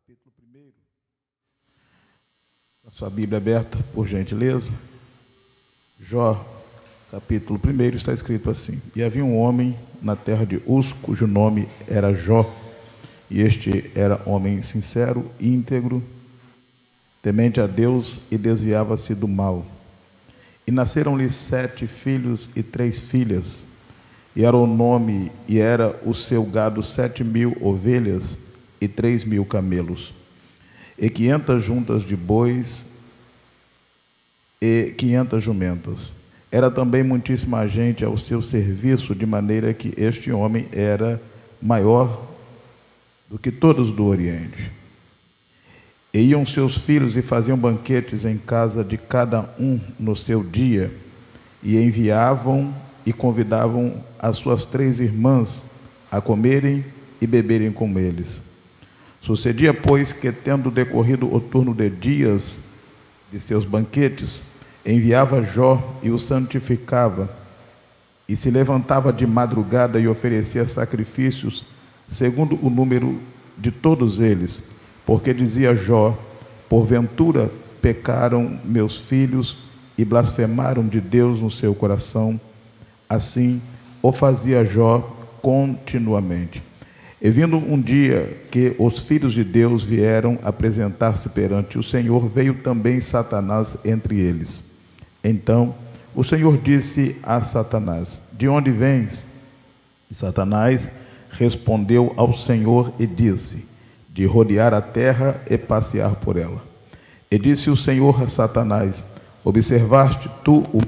capítulo 1. A sua Bíblia aberta, por gentileza. Jó, capítulo 1, está escrito assim: E havia um homem na terra de Uz, cujo nome era Jó, e este era homem sincero, íntegro, temente a Deus, e desviava-se do mal. E nasceram-lhe 7 filhos e 3 filhas, e era o seu gado 7.000 ovelhas e 3.000 camelos, e 500 juntas de bois e 500 jumentas. Era também muitíssima gente ao seu serviço, de maneira que este homem era maior do que todos do Oriente. E iam seus filhos e faziam banquetes em casa de cada um no seu dia, e enviavam e convidavam as suas 3 irmãs a comerem e beberem com eles. Sucedia, pois, que, tendo decorrido o turno de dias de seus banquetes, enviava Jó e o santificava, e se levantava de madrugada e oferecia sacrifícios segundo o número de todos eles, porque dizia Jó: porventura pecaram meus filhos e blasfemaram de Deus no seu coração. Assim o fazia Jó continuamente. E vindo um dia que os filhos de Deus vieram apresentar-se perante o Senhor, veio também Satanás entre eles. Então o Senhor disse a Satanás: de onde vens? E Satanás respondeu ao Senhor e disse: de rodear a terra e passear por ela. E disse o Senhor a Satanás: observaste tu o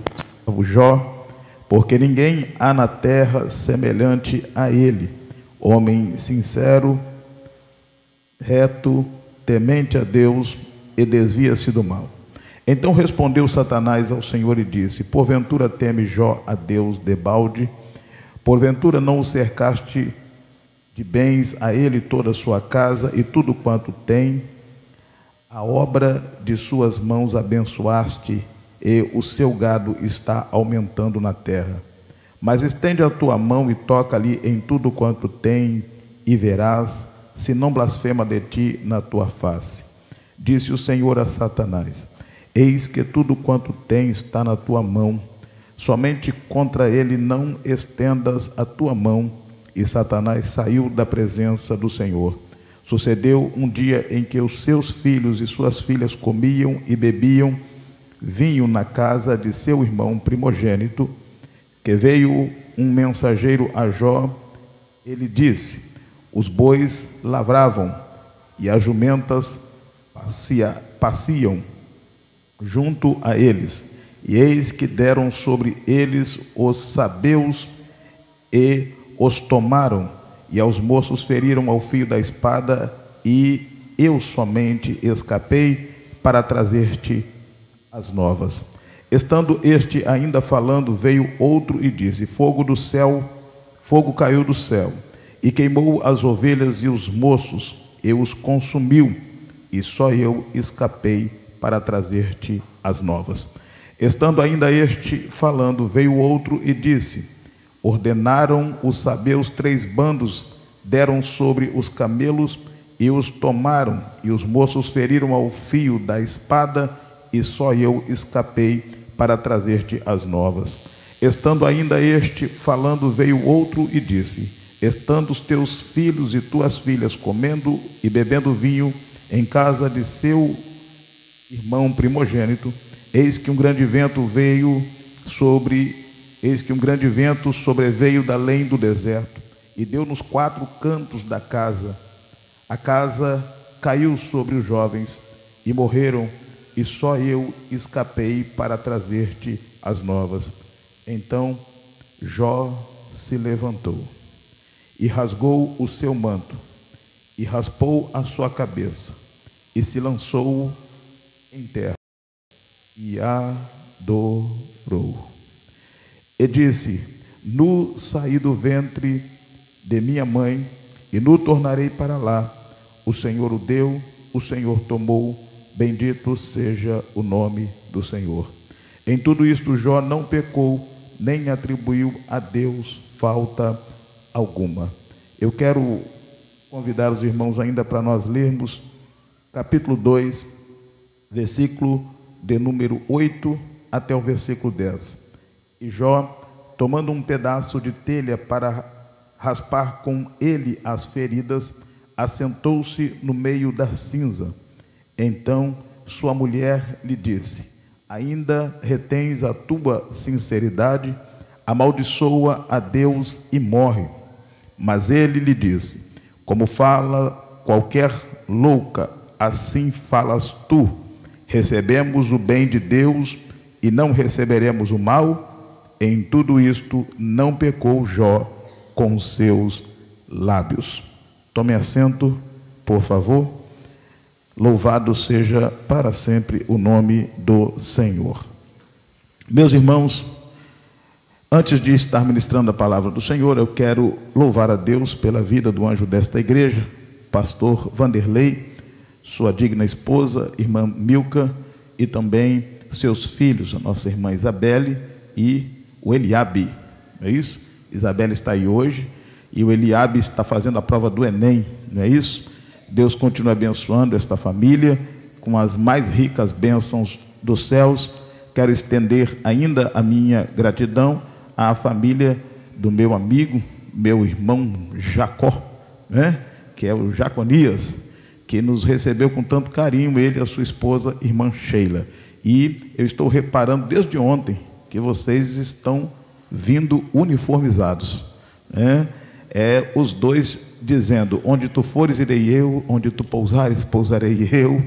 servo Jó? Porque ninguém há na terra semelhante a ele, homem sincero, reto, temente a Deus e desvia-se do mal. Então respondeu Satanás ao Senhor e disse: porventura teme Jó a Deus debalde? Porventura não o cercaste de bens a ele toda a sua casa e tudo quanto tem? A obra de suas mãos abençoaste, e o seu gado está aumentando na terra. Mas estende a tua mão e toca-lhe em tudo quanto tem, e verás se não blasfema de ti na tua face. Disse o Senhor a Satanás: eis que tudo quanto tem está na tua mão, somente contra ele não estendas a tua mão. E Satanás saiu da presença do Senhor. Sucedeu um dia em que os seus filhos e suas filhas comiam e bebiam vinho na casa de seu irmão primogênito, que veio um mensageiro a Jó. Ele disse: os bois lavravam e as jumentas pasciam junto a eles, e eis que deram sobre eles os sabeus e os tomaram, e aos moços feriram ao fio da espada, e eu somente escapei para trazer-te as novas. Estando este ainda falando, veio outro e disse: fogo caiu do céu, e queimou as ovelhas e os moços, e os consumiu, e só eu escapei para trazer-te as novas. Estando ainda este falando, veio outro e disse: ordenaram os sabeus 3 bandos, deram sobre os camelos e os tomaram, e os moços feriram ao fio da espada, e só eu escapei para trazer-te as novas. Estando ainda este falando, veio outro e disse: estando os teus filhos e tuas filhas comendo e bebendo vinho em casa de seu irmão primogênito, eis que um grande vento sobreveio da além do deserto, e deu nos 4 cantos da casa. A casa caiu sobre os jovens, e morreram, e só eu escapei para trazer-te as novas. Então Jó se levantou, e rasgou o seu manto, e raspou a sua cabeça, e se lançou em terra, e adorou. E disse: nu saí do ventre de minha mãe, e nu tornarei para lá. O Senhor o deu, o Senhor tomou, bendito seja o nome do Senhor. Em tudo isto Jó não pecou, nem atribuiu a Deus falta alguma. Eu quero convidar os irmãos ainda para nós lermos capítulo 2, versículo de número 8 até o versículo 10. E Jó, tomando um pedaço de telha para raspar com ele as feridas, assentou-se no meio da cinza. Então sua mulher lhe disse: ainda retens a tua sinceridade? Amaldiçoa a Deus e morre. Mas ele lhe disse: como fala qualquer louca, assim falas tu. Recebemos o bem de Deus e não receberemos o mal? Em tudo isto não pecou Jó com seus lábios. Tome assento, por favor. Louvado seja para sempre o nome do Senhor. Meus irmãos, antes de estar ministrando a palavra do Senhor, eu quero louvar a Deus pela vida do anjo desta igreja, pastor Vanderlei, sua digna esposa, irmã Milka, e também seus filhos, a nossa irmã Isabelle e o Eliabe. Não é isso? Isabelle está aí hoje e o Eliabe está fazendo a prova do Enem, não é isso? Deus continue abençoando esta família com as mais ricas bênçãos dos céus. Quero estender ainda a minha gratidão à família do meu amigo, meu irmão Jacó, né? Que é o Jaconias, que nos recebeu com tanto carinho, ele e a sua esposa, irmã Sheila. E eu estou reparando desde ontem que vocês estão vindo uniformizados, né? Os dois dizendo: onde tu fores, irei eu, onde tu pousares, pousarei eu.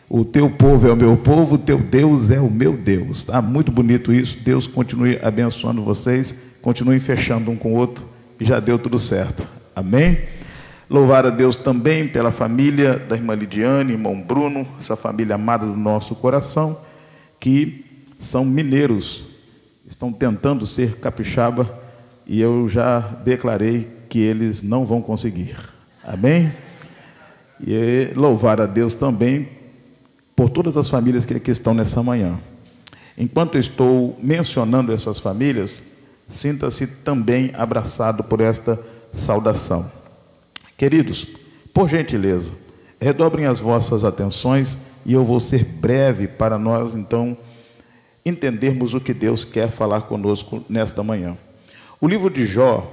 O teu povo é o meu povo, o teu Deus é o meu Deus. Está muito bonito isso. Deus continue abençoando vocês, continuem fechando um com o outro, e já deu tudo certo. Amém? Louvar a Deus também pela família da irmã Lidiane, irmão Bruno, essa família amada do nosso coração, que são mineiros, estão tentando ser capixaba, e eu já declarei que eles não vão conseguir. Amém? E louvar a Deus também por todas as famílias que aqui estão nessa manhã. Enquanto eu estou mencionando essas famílias, sinta-se também abraçado por esta saudação. Queridos, por gentileza, redobrem as vossas atenções e eu vou ser breve para nós, então, entendermos o que Deus quer falar conosco nesta manhã. O livro de Jó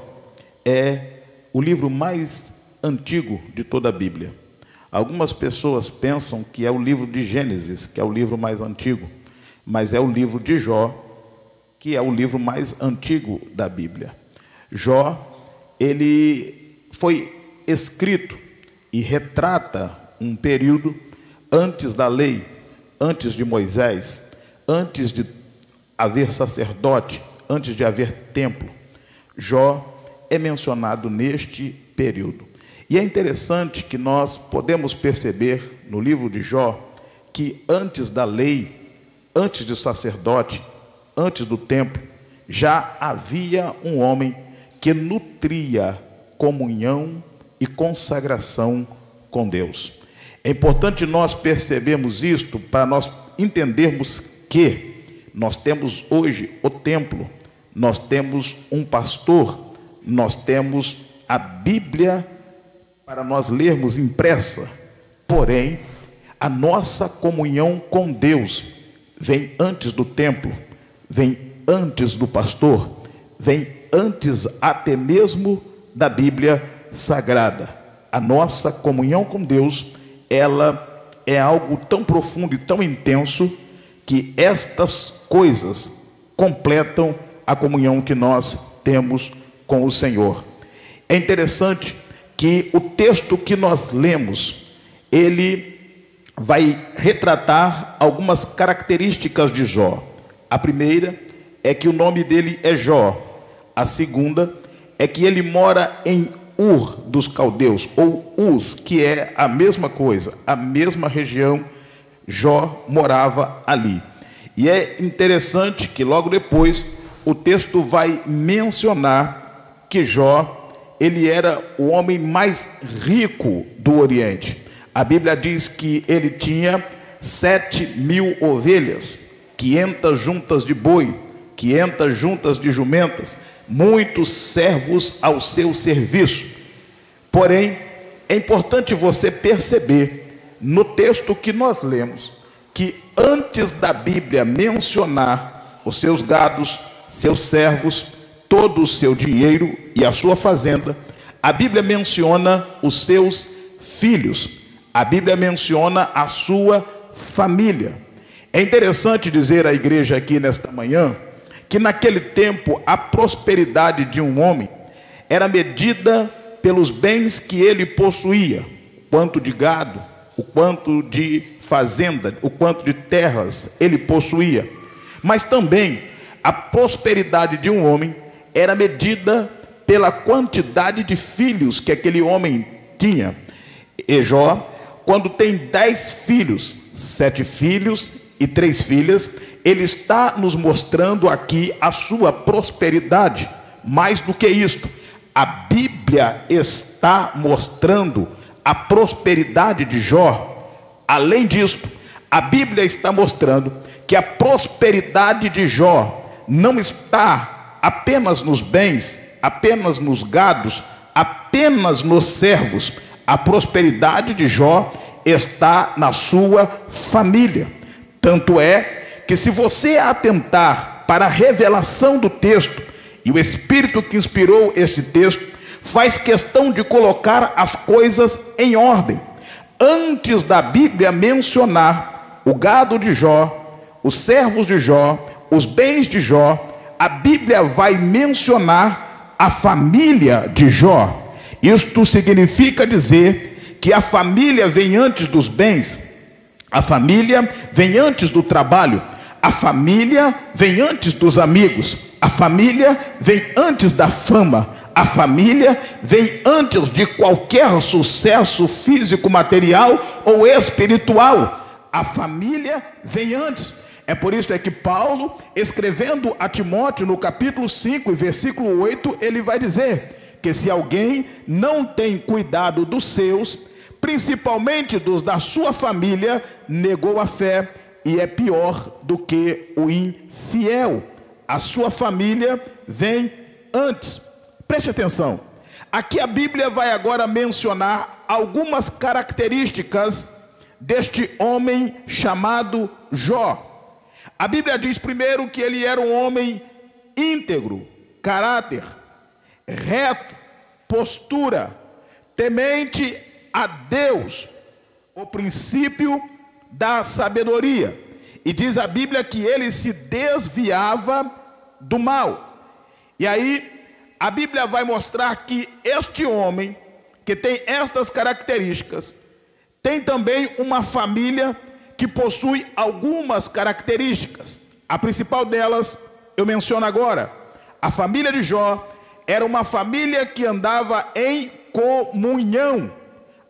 é o livro mais antigo de toda a Bíblia. Algumas pessoas pensam que é o livro de Gênesis, que é o livro mais antigo, mas é o livro de Jó, que é o livro mais antigo da Bíblia. Jó, ele foi escrito e retrata um período antes da lei, antes de Moisés, antes de haver sacerdote, antes de haver templo. Jó é mencionado neste período. E é interessante que nós podemos perceber no livro de Jó que antes da lei, antes do sacerdote, antes do templo, já havia um homem que nutria comunhão e consagração com Deus. É importante nós percebermos isto para nós entendermos que nós temos hoje o templo, nós temos um pastor, nós temos a Bíblia para nós lermos impressa, porém, a nossa comunhão com Deus vem antes do templo, vem antes do pastor, vem antes até mesmo da Bíblia Sagrada. A nossa comunhão com Deus, ela é algo tão profundo e tão intenso que estas coisas completam a comunhão que nós temos com o Senhor. É interessante que o texto que nós lemos, ele vai retratar algumas características de Jó. A primeira é que o nome dele é Jó. A segunda é que ele mora em Ur dos caldeus, ou Uz, que é a mesma coisa, a mesma região. Jó morava ali. E é interessante que logo depois o texto vai mencionar que Jó, ele era o homem mais rico do Oriente. A Bíblia diz que ele tinha 7.000 ovelhas, 500 juntas de boi, 500 juntas de jumentas, muitos servos ao seu serviço. Porém, é importante você perceber, no texto que nós lemos, que antes da Bíblia mencionar os seus gados, seus servos, todo o seu dinheiro e a sua fazenda, a Bíblia menciona os seus filhos, a Bíblia menciona a sua família. É interessante dizer à igreja aqui nesta manhã que naquele tempo a prosperidade de um homem era medida pelos bens que ele possuía, o quanto de gado, o quanto de fazenda, o quanto de terras ele possuía. Mas também a prosperidade de um homem era medida pela quantidade de filhos que aquele homem tinha. E Jó, quando tem 10 filhos, 7 filhos e 3 filhas, ele está nos mostrando aqui a sua prosperidade. Mais do que isto, a Bíblia está mostrando a prosperidade de Jó. Além disso, a Bíblia está mostrando que a prosperidade de Jó não está apenas nos bens, apenas nos gados, apenas nos servos. A prosperidade de Jó está na sua família. Tanto é que, se você atentar para a revelação do texto, e o Espírito que inspirou este texto faz questão de colocar as coisas em ordem. Antes da Bíblia mencionar o gado de Jó, os servos de Jó, os bens de Jó, a Bíblia vai mencionar a família de Jó. Isto significa dizer que a família vem antes dos bens, a família vem antes do trabalho, a família vem antes dos amigos, a família vem antes da fama, a família vem antes de qualquer sucesso físico, material ou espiritual. A família vem antes. É por isso que Paulo, escrevendo a Timóteo no capítulo 5 e versículo 8, ele vai dizer que se alguém não tem cuidado dos seus, principalmente dos da sua família, negou a fé e é pior do que o infiel. A sua família vem antes. Preste atenção. Aqui a Bíblia vai agora mencionar algumas características deste homem chamado Jó. A Bíblia diz primeiro que ele era um homem íntegro, caráter, reto, postura, temente a Deus, o princípio da sabedoria. E diz a Bíblia que ele se desviava do mal. E aí a Bíblia vai mostrar que este homem, que tem estas características, tem também uma família que possui algumas características. A principal delas eu menciono agora. A família de Jó era uma família que andava em comunhão.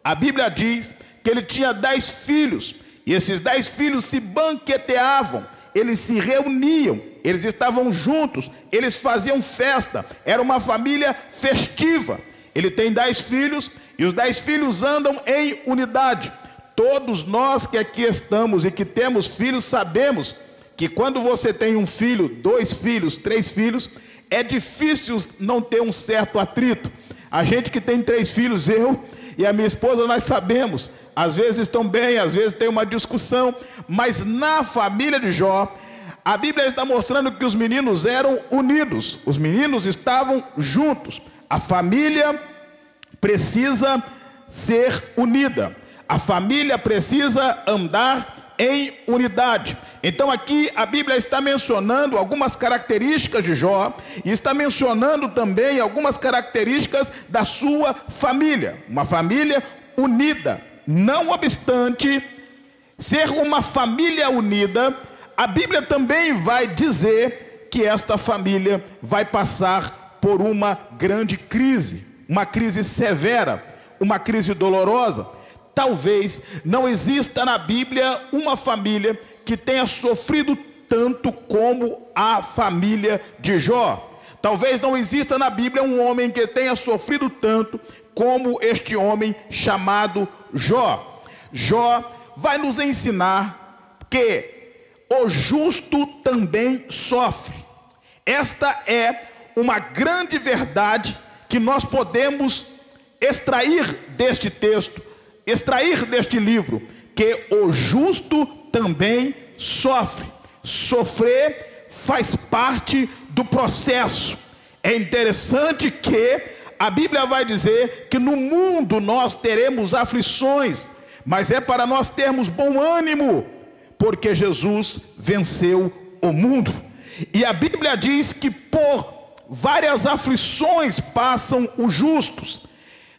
A Bíblia diz que ele tinha 10 filhos, e esses 10 filhos se banqueteavam, eles se reuniam, eles estavam juntos, eles faziam festa, era uma família festiva. Ele tem 10 filhos, e os 10 filhos andam em unidade. Todos nós que aqui estamos e que temos filhos sabemos que quando você tem um filho, 2 filhos, 3 filhos, é difícil não ter um certo atrito. A gente que tem 3 filhos, eu e a minha esposa, nós sabemos, às vezes estão bem, às vezes tem uma discussão, mas na família de Jó, a Bíblia está mostrando que os meninos eram unidos, os meninos estavam juntos. A família precisa ser unida, a família precisa andar em unidade. Então aqui a Bíblia está mencionando algumas características de Jó e está mencionando também algumas características da sua família, uma família unida. Não obstante ser uma família unida, a Bíblia também vai dizer que esta família vai passar por uma grande crise, uma crise severa, uma crise dolorosa. Talvez não exista na Bíblia uma família que tenha sofrido tanto como a família de Jó. Talvez não exista na Bíblia um homem que tenha sofrido tanto como este homem chamado Jó. Jó vai nos ensinar que o justo também sofre. Esta é uma grande verdade que nós podemos extrair deste texto, extrair deste livro, que o justo também sofre. Sofrer faz parte do processo. É interessante que a Bíblia vai dizer que no mundo nós teremos aflições, mas é para nós termos bom ânimo, porque Jesus venceu o mundo. E a Bíblia diz que por várias aflições passam os justos.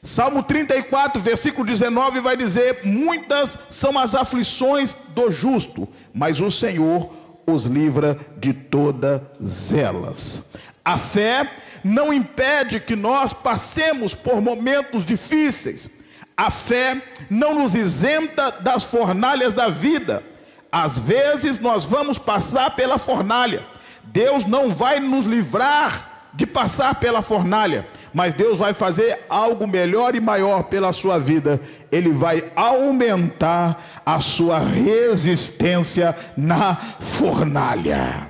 Salmo 34, versículo 19 vai dizer: muitas são as aflições do justo, mas o Senhor os livra de todas elas. A fé não impede que nós passemos por momentos difíceis. A fé não nos isenta das fornalhas da vida. Às vezes nós vamos passar pela fornalha. Deus não vai nos livrar de passar pela fornalha, mas Deus vai fazer algo melhor e maior pela sua vida. Ele vai aumentar a sua resistência na fornalha.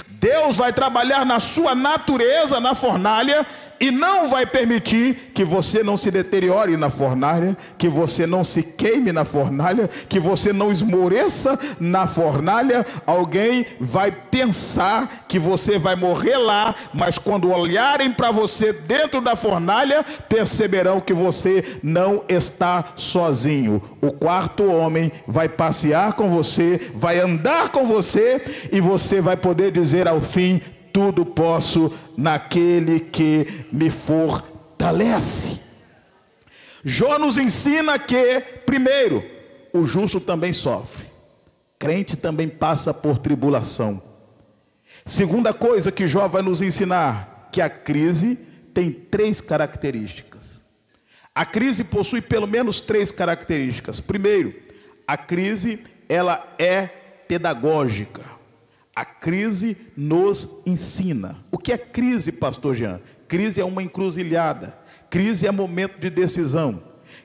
Deus vai trabalhar na sua natureza na fornalha e não vai permitir que você não se deteriore na fornalha, que você não se queime na fornalha, que você não esmoreça na fornalha. Alguém vai pensar que você vai morrer lá, mas quando olharem para você dentro da fornalha, perceberão que você não está sozinho. O quarto homem vai passear com você, vai andar com você, e você vai poder dizer ao fim: tudo posso naquele que me fortalece. Jó nos ensina que, primeiro, o justo também sofre. Crente também passa por tribulação. Segunda coisa que Jó vai nos ensinar, que a crise tem 3 características. A crise possui pelo menos 3 características. Primeiro, a crise, ela é pedagógica. A crise nos ensina. O que é crise, pastor Jean? Crise é uma encruzilhada. Crise é momento de decisão.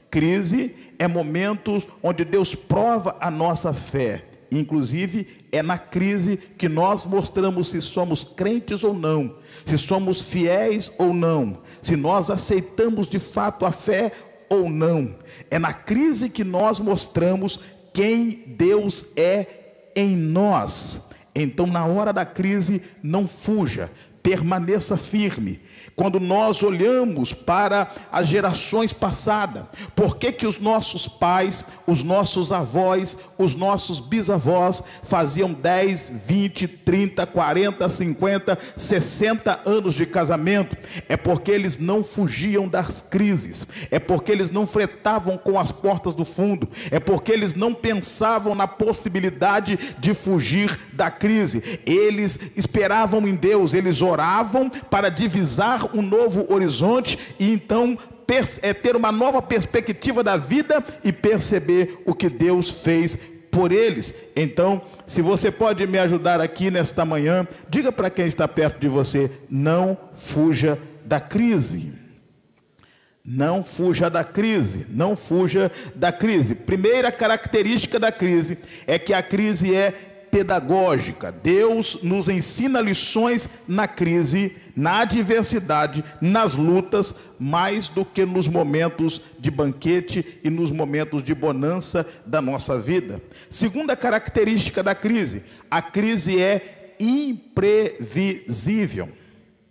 Crise é momentos onde Deus prova a nossa fé. Inclusive, é na crise que nós mostramos se somos crentes ou não, se somos fiéis ou não, se nós aceitamos de fato a fé ou não. É na crise que nós mostramos quem Deus é em nós. Então, na hora da crise, não fuja, permaneça firme. Quando nós olhamos para as gerações passadas, por que que os nossos pais, os nossos avós, os nossos bisavós faziam 10, 20, 30, 40, 50, 60 anos de casamento? É porque eles não fugiam das crises, é porque eles não fretavam com as portas do fundo, é porque eles não pensavam na possibilidade de fugir da crise. Eles esperavam em Deus, eles oravam para divisar um novo horizonte e então ter uma nova perspectiva da vida e perceber o que Deus fez por eles. Então, se você pode me ajudar aqui nesta manhã, diga para quem está perto de você: não fuja da crise. Não fuja da crise, não fuja da crise. Primeira característica da crise é que a crise é pedagógica. Deus nos ensina lições na crise, na adversidade, nas lutas, mais do que nos momentos de banquete e nos momentos de bonança da nossa vida. Segunda característica da crise: a crise é imprevisível.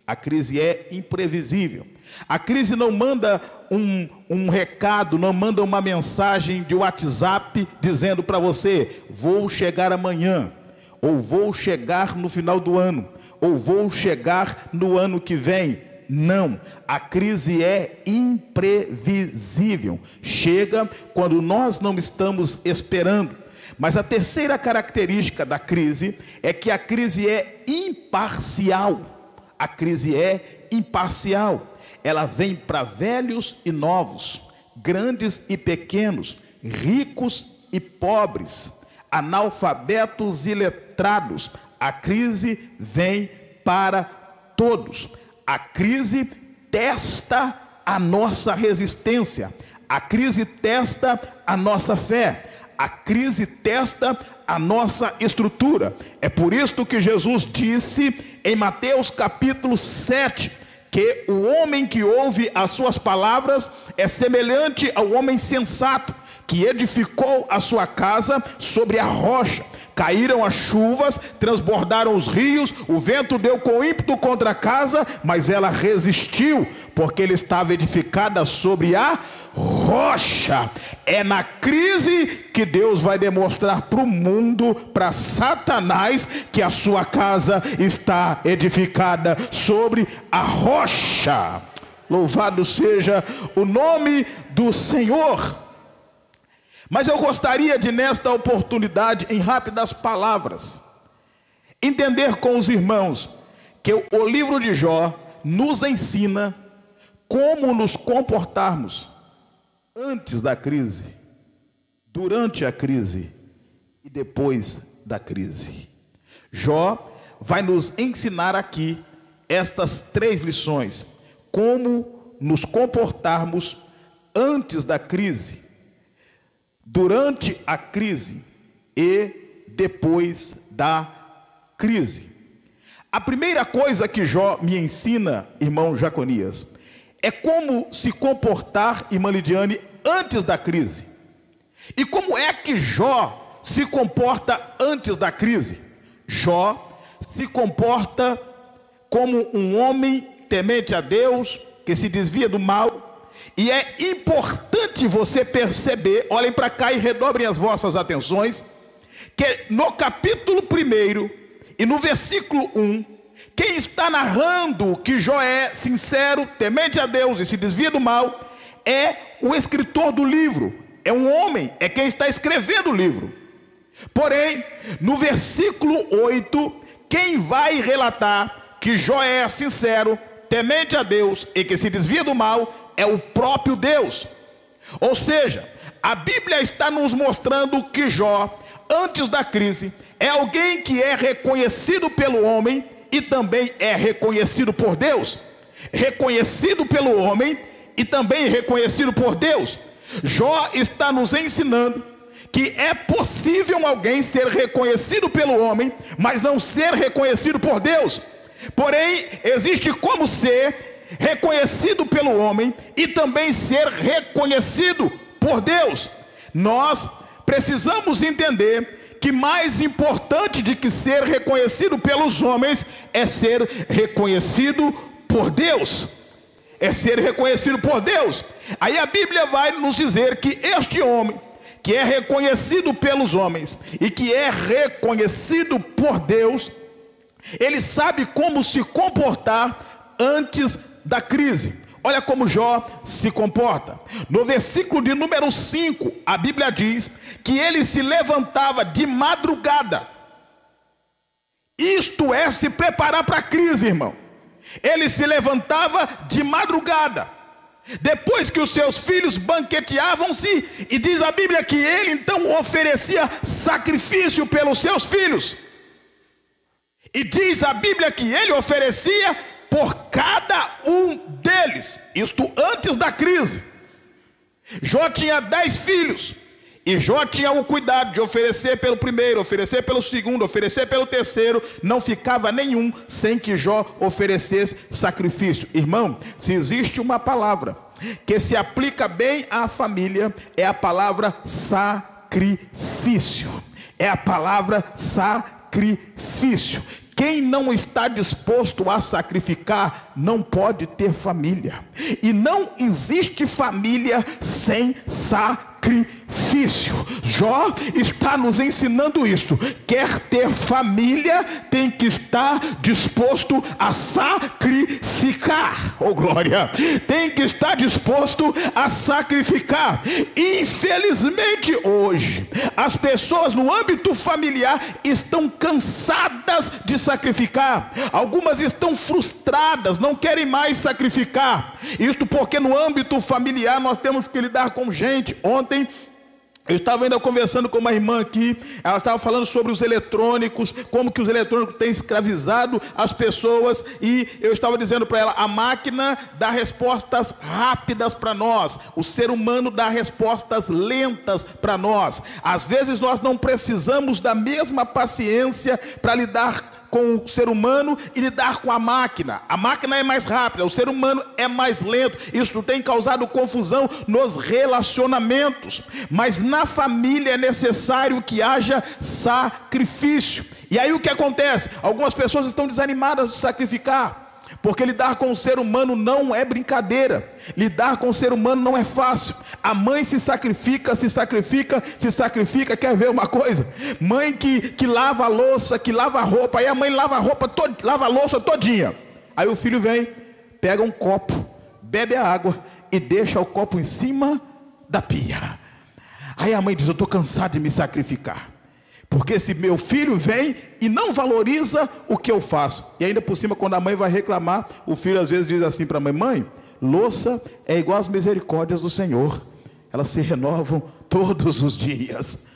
A crise é imprevisível. A crise não manda um recado, não manda uma mensagem de WhatsApp dizendo para você: vou chegar amanhã, ou vou chegar no final do ano, ou vou chegar no ano que vem. Não, a crise é imprevisível. Chega quando nós não estamos esperando. Mas a terceira característica da crise é que a crise é imparcial. A crise é imparcial. Ela vem para velhos e novos, grandes e pequenos, ricos e pobres, analfabetos e letrados. A crise vem para todos. A crise testa a nossa resistência. A crise testa a nossa fé. A crise testa a nossa estrutura. É por isso que Jesus disse em Mateus capítulo 7, que o homem que ouve as suas palavras é semelhante ao homem sensato, que edificou a sua casa sobre a rocha. Caíram as chuvas, transbordaram os rios, o vento deu com ímpeto contra a casa, mas ela resistiu, porque ela estava edificada sobre a rocha. É na crise que Deus vai demonstrar para o mundo, para Satanás, que a sua casa está edificada sobre a rocha. Louvado seja o nome do Senhor. Mas eu gostaria de, nesta oportunidade, em rápidas palavras, entender com os irmãos que o livro de Jó nos ensina como nos comportarmos antes da crise, durante a crise e depois da crise. Jó vai nos ensinar aqui estas 3 lições: como nos comportarmos antes da crise, durante a crise e depois da crise. A primeira coisa que Jó me ensina, irmão Jaconias, é como se comportar, irmã Lidiane, antes da crise. E como é que Jó se comporta antes da crise? Jó se comporta como um homem temente a Deus, que se desvia do mal. E é importante você perceber, olhem para cá e redobrem as vossas atenções, que no capítulo 1 e no versículo 1, quem está narrando que Jó é sincero, temente a Deus e se desvia do mal, é o escritor do livro, é um homem, é quem está escrevendo o livro. Porém, no versículo 8, quem vai relatar que Jó é sincero, temente a Deus e que se desvia do mal, é o próprio Deus. Ou seja, a Bíblia está nos mostrando que Jó, antes da crise, é alguém que é reconhecido pelo homem e também é reconhecido por Deus. Reconhecido pelo homem e também reconhecido por Deus. Jó está nos ensinando que é possível alguém ser reconhecido pelo homem, mas não ser reconhecido por Deus. Porém, existe como ser reconhecido pelo homem e também ser reconhecido por Deus. Nós precisamos entender que mais importante do que ser reconhecido pelos homens é ser reconhecido por Deus. É ser reconhecido por Deus. Aí a Bíblia vai nos dizer que este homem, que é reconhecido pelos homens e que é reconhecido por Deus, ele sabe como se comportar antes da crise. Olha como Jó se comporta. No versículo de número 5, a Bíblia diz que ele se levantava de madrugada. Isto é se preparar para a crise, irmão. Ele se levantava de madrugada, depois que os seus filhos banqueteavam-se, e diz a Bíblia que ele então oferecia sacrifício pelos seus filhos. E diz a Bíblia que ele oferecia por cada um deles, isto antes da crise. Jó tinha 10 filhos, e Jó tinha o cuidado de oferecer pelo primeiro, oferecer pelo segundo, oferecer pelo terceiro. Não ficava nenhum sem que Jó oferecesse sacrifício. Irmão, se existe uma palavra que se aplica bem à família, é a palavra sacrifício. É a palavra sacrifício. Quem não está disposto a sacrificar não pode ter família. E não existe família sem sacrifício. Jó está nos ensinando isso. Quer ter família, tem que estar disposto a sacrificar. Oh glória! Tem que estar disposto a sacrificar. Infelizmente hoje, as pessoas no âmbito familiar estão cansadas de sacrificar. Algumas estão frustradas, não querem mais sacrificar. Isto porque no âmbito familiar nós temos que lidar com gente. Ontem eu estava ainda conversando com uma irmã aqui, ela estava falando sobre os eletrônicos, como que os eletrônicos têm escravizado as pessoas, e eu estava dizendo para ela, a máquina dá respostas rápidas para nós, o ser humano dá respostas lentas para nós. Às vezes nós não precisamos da mesma paciência para lidar com o ser humano e lidar com a máquina. A máquina é mais rápida, o ser humano é mais lento. Isso tem causado confusão nos relacionamentos. Mas na família é necessário que haja sacrifício. E aí o que acontece? Algumas pessoas estão desanimadas de sacrificar, porque lidar com o ser humano não é brincadeira. Lidar com o ser humano não é fácil. A mãe se sacrifica. Quer ver uma coisa? Mãe que lava a louça, que lava a roupa. Aí a mãe lava a louça todinha. Aí o filho vem, pega um copo, bebe a água e deixa o copo em cima da pia. Aí a mãe diz: eu estou cansado de me sacrificar, porque esse meu filho vem e não valoriza o que eu faço. E ainda por cima, quando a mãe vai reclamar, o filho às vezes diz assim para a mãe: mãe, louça é igual às misericórdias do Senhor, elas se renovam todos os dias.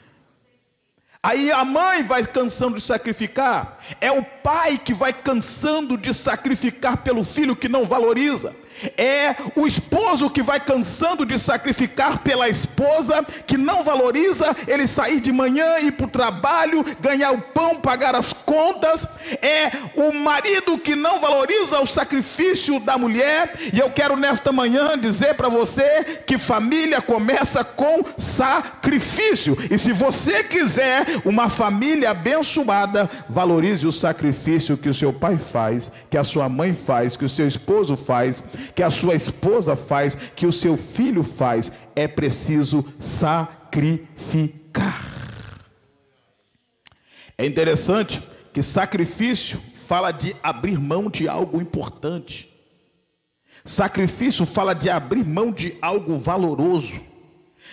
Aí a mãe vai cansando de sacrificar. É o pai que vai cansando de sacrificar pelo filho que não valoriza. É o esposo que vai cansando de sacrificar pela esposa que não valoriza ele sair de manhã, ir para o trabalho, ganhar o pão, pagar as contas. É o marido que não valoriza o sacrifício da mulher. E eu quero nesta manhã dizer para você que família começa com sacrifício. E se você quiser uma família abençoada, valorize o sacrifício que o seu pai faz, que a sua mãe faz, que o seu esposo faz, que a sua esposa faz, que o seu filho faz. É preciso sacrificar. É interessante que sacrifício fala de abrir mão de algo importante. Sacrifício fala de abrir mão de algo valoroso.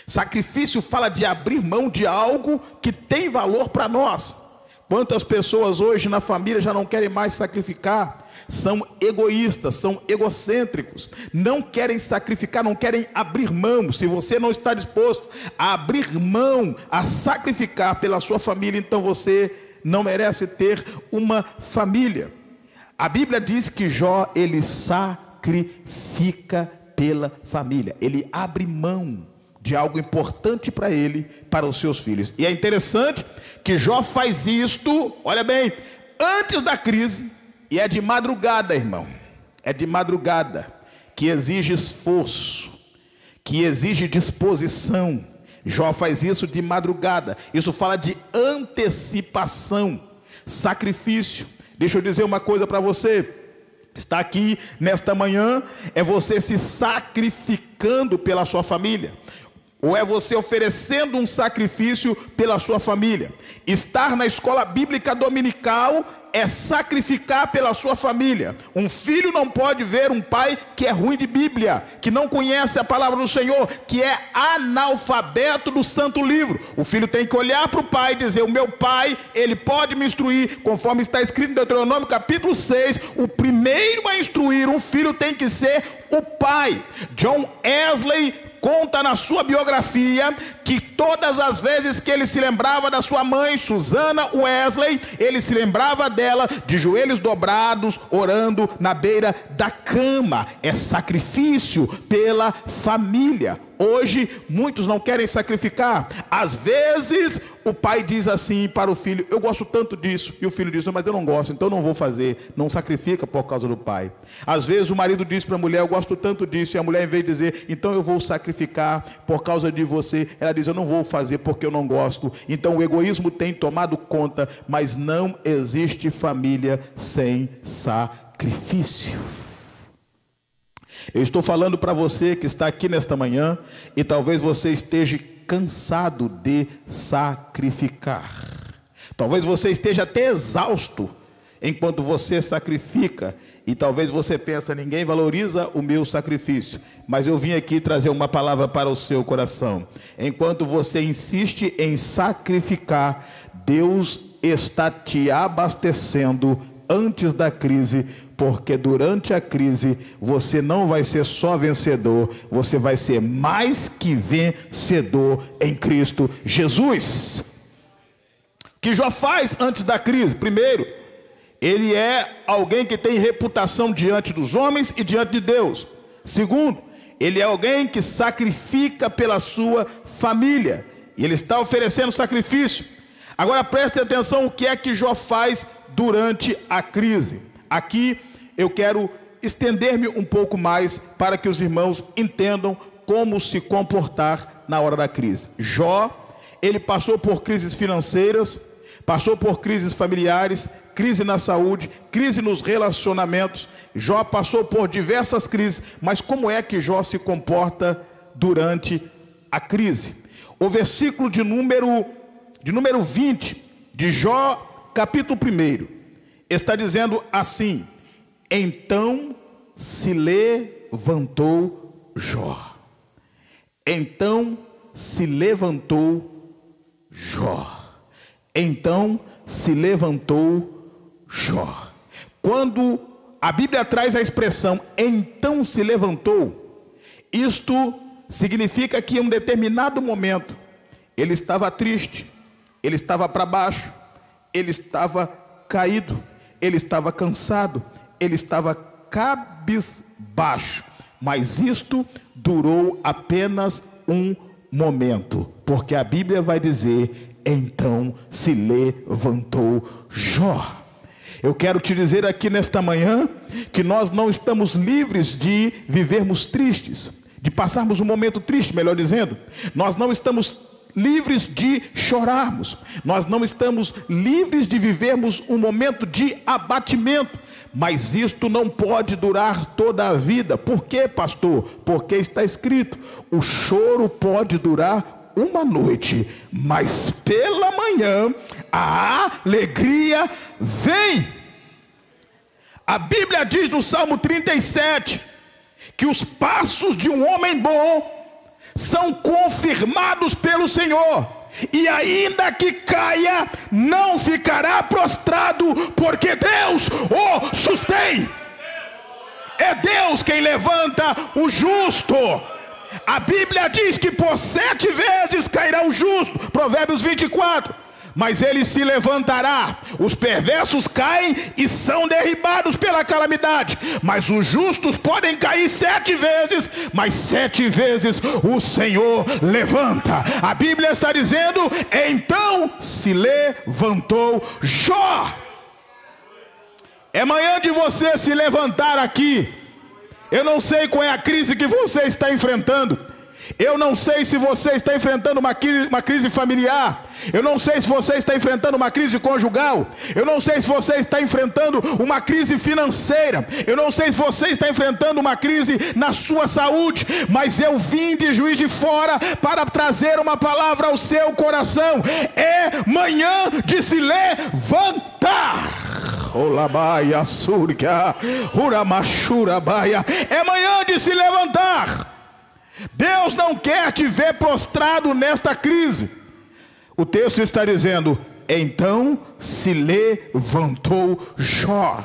Sacrifício fala de abrir mão de algo que tem valor para nós. Quantas pessoas hoje na família já não querem mais sacrificar? São egoístas, são egocêntricos, não querem sacrificar, não querem abrir mão. Se você não está disposto a abrir mão, a sacrificar pela sua família, então você não merece ter uma família. A Bíblia diz que Jó, ele sacrifica pela família, ele abre mão de algo importante para ele, para os seus filhos. E é interessante que Jó faz isto, olha bem, antes da crise. E é de madrugada, irmão. É de madrugada, que exige esforço, que exige disposição. Jó faz isso de madrugada. Isso fala de antecipação, sacrifício. Deixa eu dizer uma coisa para você. Está aqui nesta manhã, é você se sacrificando pela sua família, ou é você oferecendo um sacrifício pela sua família. Estar na escola bíblica dominical é sacrificar pela sua família. Um filho não pode ver um pai que é ruim de Bíblia, que não conhece a palavra do Senhor, que é analfabeto do santo livro. O filho tem que olhar para o pai e dizer: o meu pai, ele pode me instruir, conforme está escrito em Deuteronômio capítulo 6, o primeiro a instruir um filho tem que ser o pai. John Wesley conta na sua biografia que todas as vezes que ele se lembrava da sua mãe, Susana Wesley, ele se lembrava dela de joelhos dobrados, orando na beira da cama. É sacrifício pela família. Hoje muitos não querem sacrificar. Às vezes o pai diz assim para o filho: eu gosto tanto disso. E o filho diz: mas eu não gosto, então não vou fazer. Não sacrifica por causa do pai. Às vezes o marido diz para a mulher: eu gosto tanto disso. E a mulher, em vez de dizer: então eu vou sacrificar por causa de você, ela diz: eu não vou fazer porque eu não gosto. Então o egoísmo tem tomado conta. Mas não existe família sem sacrifício. Eu estou falando para você que está aqui nesta manhã e talvez você esteja cansado de sacrificar. Talvez você esteja até exausto enquanto você sacrifica. E talvez você pense: ninguém valoriza o meu sacrifício. Mas eu vim aqui trazer uma palavra para o seu coração. Enquanto você insiste em sacrificar, Deus está te abastecendo antes da crise, porque durante a crise você não vai ser só vencedor, você vai ser mais que vencedor em Cristo Jesus. O que Jó faz antes da crise? Primeiro, ele é alguém que tem reputação diante dos homens e diante de Deus. Segundo, ele é alguém que sacrifica pela sua família, e ele está oferecendo sacrifício. Agora preste atenção o que é que Jó faz durante a crise. Aqui eu quero estender-me um pouco mais para que os irmãos entendam como se comportar na hora da crise. Jó, ele passou por crises financeiras, passou por crises familiares, crise na saúde, crise nos relacionamentos. Jó passou por diversas crises, mas como é que Jó se comporta durante a crise? O versículo de número 20 de Jó, capítulo 1, está dizendo assim: então se levantou Jó. Então se levantou Jó. Então se levantou Jó. Quando a Bíblia traz a expressão então se levantou, isto significa que em um determinado momento ele estava triste, ele estava para baixo, ele estava caído, ele estava cansado, ele estava cabisbaixo, mas isto durou apenas um momento, porque a Bíblia vai dizer: então se levantou Jó. Eu quero te dizer aqui nesta manhã que nós não estamos livres de vivermos tristes, de passarmos um momento triste, melhor dizendo. Nós não estamos livres de chorarmos, nós não estamos livres de vivermos um momento de abatimento, mas isto não pode durar toda a vida. Por quê, pastor? Porque está escrito: o choro pode durar uma noite, mas pela manhã a alegria vem. A Bíblia diz no Salmo 37 que os passos de um homem bom são confirmados pelo Senhor, e ainda que caia, não ficará prostrado, porque Deus o sustém. É Deus quem levanta o justo. A Bíblia diz que por 7 vezes cairá o justo, Provérbios 24, mas ele se levantará. Os perversos caem e são derribados pela calamidade, mas os justos podem cair 7 vezes, mas 7 vezes o Senhor levanta. A Bíblia está dizendo: então se levantou Jó. É manhã de você se levantar aqui. Eu não sei qual é a crise que você está enfrentando. Eu não sei se você está enfrentando uma crise familiar. Eu não sei se você está enfrentando uma crise conjugal. Eu não sei se você está enfrentando uma crise financeira. Eu não sei se você está enfrentando uma crise na sua saúde. Mas eu vim de Juiz de Fora para trazer uma palavra ao seu coração. É manhã de se levantar. É manhã de se levantar. Deus não quer te ver prostrado nesta crise. O texto está dizendo: então se levantou Jó.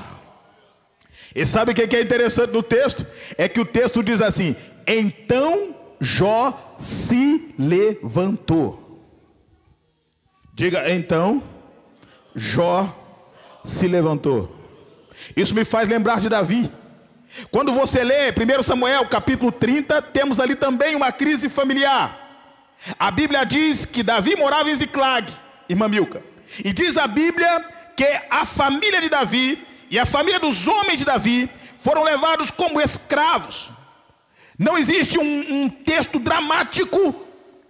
E sabe o que é interessante no texto? É que o texto diz assim: então Jó se levantou. Diga: então Jó se levantou. Isso me faz lembrar de Davi. Quando você lê 1 Samuel capítulo 30, temos ali também uma crise familiar. A Bíblia diz que Davi morava em Ziclag, irmã Milka. E diz a Bíblia que a família de Davi e a família dos homens de Davi foram levados como escravos. Não existe um texto dramático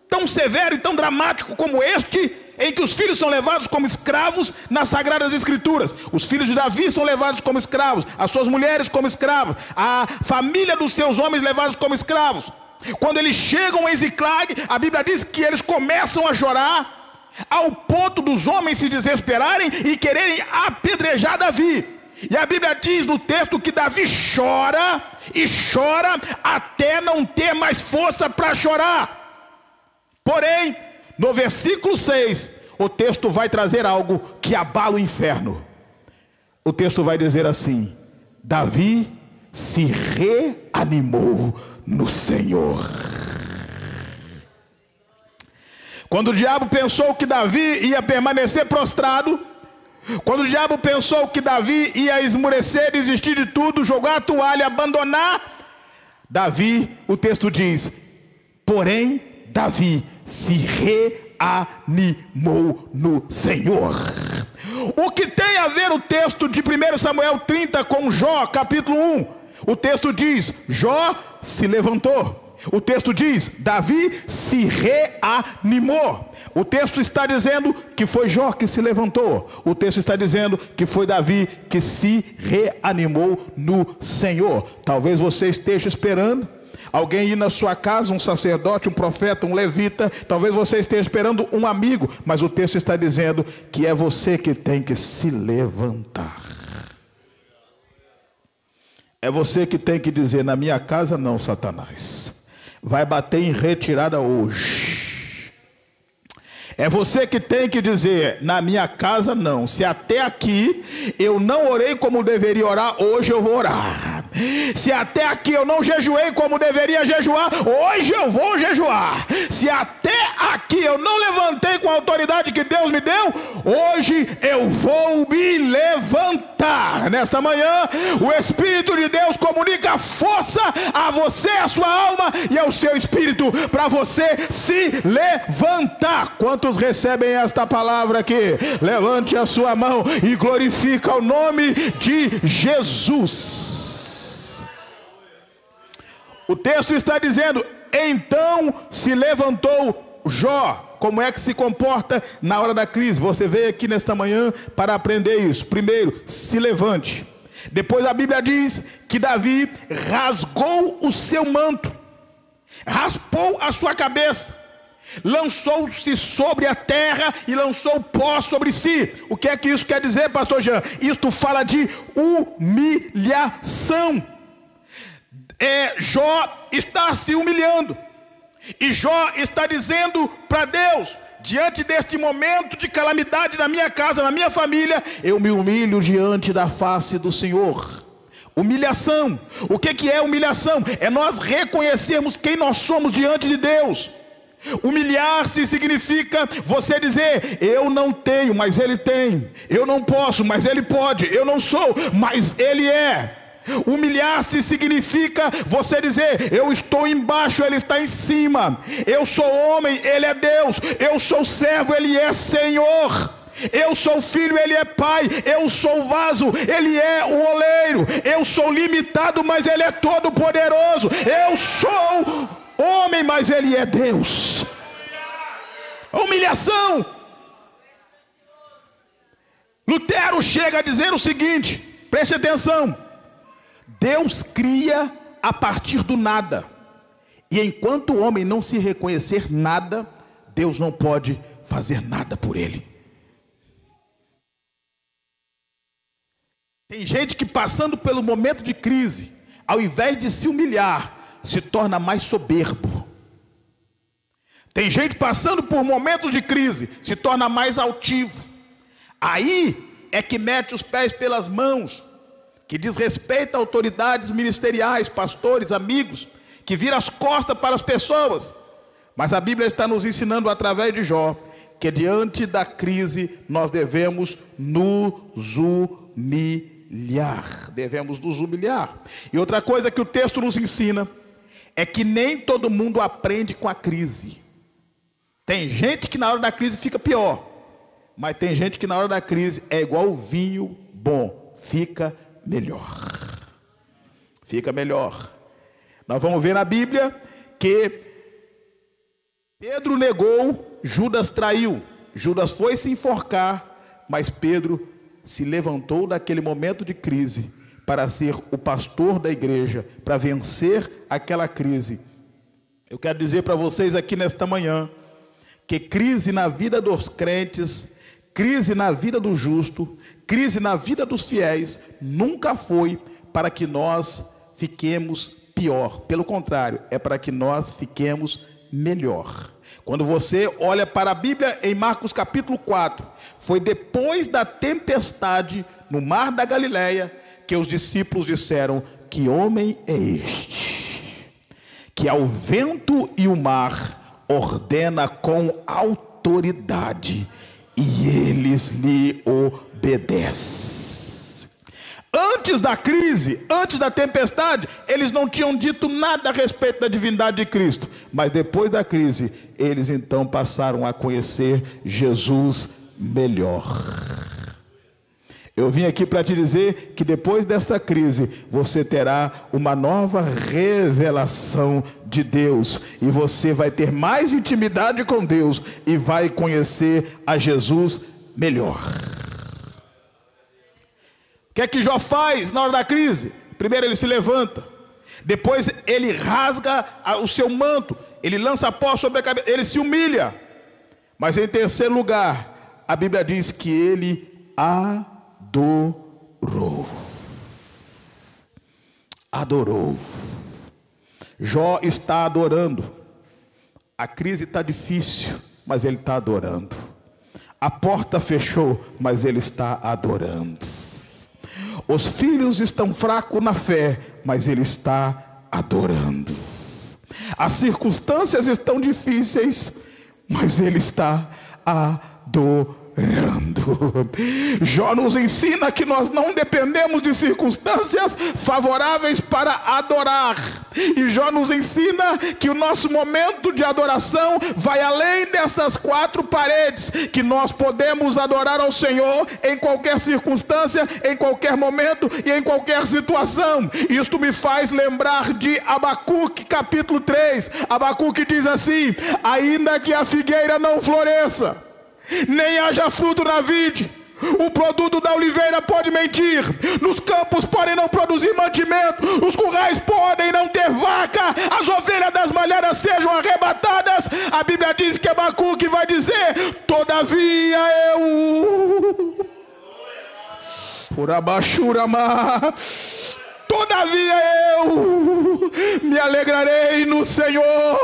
tão severo e tão dramático como este, em que os filhos são levados como escravos nas Sagradas Escrituras. Os filhos de Davi são levados como escravos, as suas mulheres como escravos, a família dos seus homens levados como escravos. Quando eles chegam em Ziclag, a Bíblia diz que eles começam a chorar, ao ponto dos homens se desesperarem e quererem apedrejar Davi. E a Bíblia diz no texto que Davi chora e chora até não ter mais força para chorar. Porém, no versículo 6, o texto vai trazer algo que abala o inferno. O texto vai dizer assim: Davi se reanimou no Senhor. Quando o diabo pensou que Davi ia permanecer prostrado, quando o diabo pensou que Davi ia esmurecer, desistir de tudo, jogar a toalha, abandonar, Davi, o texto diz, porém Davi se animou no Senhor. O que tem a ver o texto de 1 Samuel 30 com Jó, capítulo 1? O texto diz: Jó se levantou. O texto diz: Davi se reanimou. O texto está dizendo que foi Jó que se levantou. O texto está dizendo que foi Davi que se reanimou no Senhor. Talvez você esteja esperando alguém ir na sua casa, um sacerdote, um profeta, um levita. Talvez você esteja esperando um amigo, mas o texto está dizendo que é você que tem que se levantar. É você que tem que dizer: na minha casa não, Satanás. Vai bater em retirada hoje. É você que tem que dizer: na minha casa não. Se até aqui eu não orei como deveria orar, hoje eu vou orar. Se até aqui eu não jejuei como deveria jejuar, hoje eu vou jejuar. Se até aqui eu não levantei com a autoridade que Deus me deu, hoje eu vou me levantar. Nesta manhã, o Espírito de Deus comunica força a você, a sua alma e ao seu espírito, para você se levantar. Quantos recebem esta palavra aqui? Levante a sua mão e glorifica o nome de Jesus. O texto está dizendo: então se levantou Jó. Como é que se comporta na hora da crise? Você veio aqui nesta manhã para aprender isso. Primeiro, se levante. Depois a Bíblia diz que Davi rasgou o seu manto, raspou a sua cabeça, lançou-se sobre a terra e lançou pó sobre si. O que é que isso quer dizer, pastor Jean? Isto fala de humilhação. Jó está se humilhando. E Jó está dizendo para Deus: diante deste momento de calamidade na minha casa, na minha família, eu me humilho diante da face do Senhor. Humilhação. O que é humilhação? É nós reconhecermos quem nós somos diante de Deus. Humilhar-se significa você dizer: eu não tenho, mas Ele tem. Eu não posso, mas Ele pode. Eu não sou, mas Ele é. Humilhar-se significa você dizer: eu estou embaixo, Ele está em cima. Eu sou homem, Ele é Deus. Eu sou servo, Ele é Senhor. Eu sou filho, Ele é pai. Eu sou vaso, Ele é o oleiro. Eu sou limitado, mas Ele é todo poderoso. Eu sou homem, mas Ele é Deus. Humilhação. Lutero chega a dizer o seguinte, preste atenção: Deus cria a partir do nada. E enquanto o homem não se reconhecer nada, Deus não pode fazer nada por ele. Tem gente que, passando pelo momento de crise, ao invés de se humilhar, se torna mais soberbo. Tem gente passando por momentos de crise, se torna mais altivo. Aí é que mete os pés pelas mãos, que diz respeito a autoridades ministeriais, pastores, amigos, que vira as costas para as pessoas. Mas a Bíblia está nos ensinando através de Jó, que diante da crise nós devemos nos humilhar. Devemos nos humilhar. E outra coisa que o texto nos ensina é que nem todo mundo aprende com a crise. Tem gente que na hora da crise fica pior, mas tem gente que na hora da crise é igual o vinho bom, fica melhor. Fica melhor. Nós vamos ver na Bíblia que Pedro negou, Judas traiu. Judas foi se enforcar, mas Pedro se levantou daquele momento de crise para ser o pastor da igreja, para vencer aquela crise. Eu quero dizer para vocês aqui nesta manhã que crise na vida dos crentes, crise na vida do justo, crise na vida dos fiéis, nunca foi para que nós fiquemos pior. Pelo contrário, é para que nós fiquemos melhor. Quando você olha para a Bíblia em Marcos capítulo 4, foi depois da tempestade no mar da Galileia que os discípulos disseram: que homem é este, que ao vento e o mar ordena com autoridade, e eles lhe obedecem. Antes da crise, antes da tempestade, eles não tinham dito nada a respeito da divindade de Cristo. Mas depois da crise, eles então passaram a conhecer Jesus melhor. Eu vim aqui para te dizer que depois desta crise, você terá uma nova revelação de Deus. E você vai ter mais intimidade com Deus e vai conhecer a Jesus melhor. O que é que Jó faz na hora da crise? Primeiro ele se levanta, depois ele rasga o seu manto, ele lança pó sobre a cabeça, ele se humilha. Mas em terceiro lugar, a Bíblia diz que ele adorou. Adorou. Jó está adorando. A crise está difícil, mas ele está adorando. A porta fechou, mas ele está adorando. Os filhos estão fracos na fé, mas ele está adorando. As circunstâncias estão difíceis, mas ele está adorando. Jó nos ensina que nós não dependemos de circunstâncias favoráveis para adorar. E Jó nos ensina que o nosso momento de adoração vai além dessas quatro paredes, que nós podemos adorar ao Senhor em qualquer circunstância, em qualquer momento e em qualquer situação. Isto me faz lembrar de Abacuque capítulo 3. Abacuque diz assim: ainda que a figueira não floresça, nem haja fruto na vide, o produto da oliveira pode mentir, nos campos podem não produzir mantimento, os currais podem não ter vaca, as ovelhas das malhadas sejam arrebatadas. A Bíblia diz que Abacuque vai dizer: todavia eu, todavia eu me alegrarei no Senhor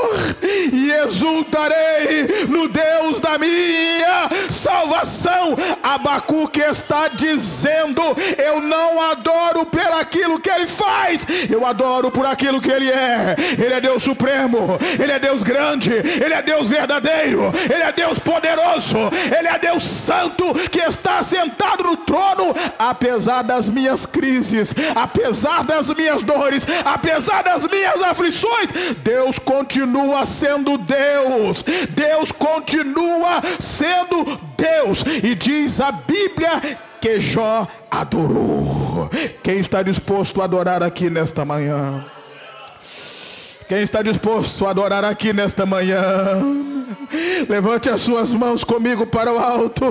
e exultarei no Deus da minha salvação. Abacuque está dizendo: eu não adoro por aquilo que ele faz, eu adoro por aquilo que ele é. Ele é Deus supremo, ele é Deus grande, ele é Deus verdadeiro, ele é Deus poderoso, ele é Deus santo que está sentado no trono. Apesar das minhas crises, apesar das minhas dores, apesar das minhas aflições, Deus continua sendo Deus. Deus continua sendo Deus. E diz a Bíblia que Jó adorou. Quem está disposto a adorar aqui nesta manhã? Quem está disposto a adorar aqui nesta manhã? Levante as suas mãos comigo para o alto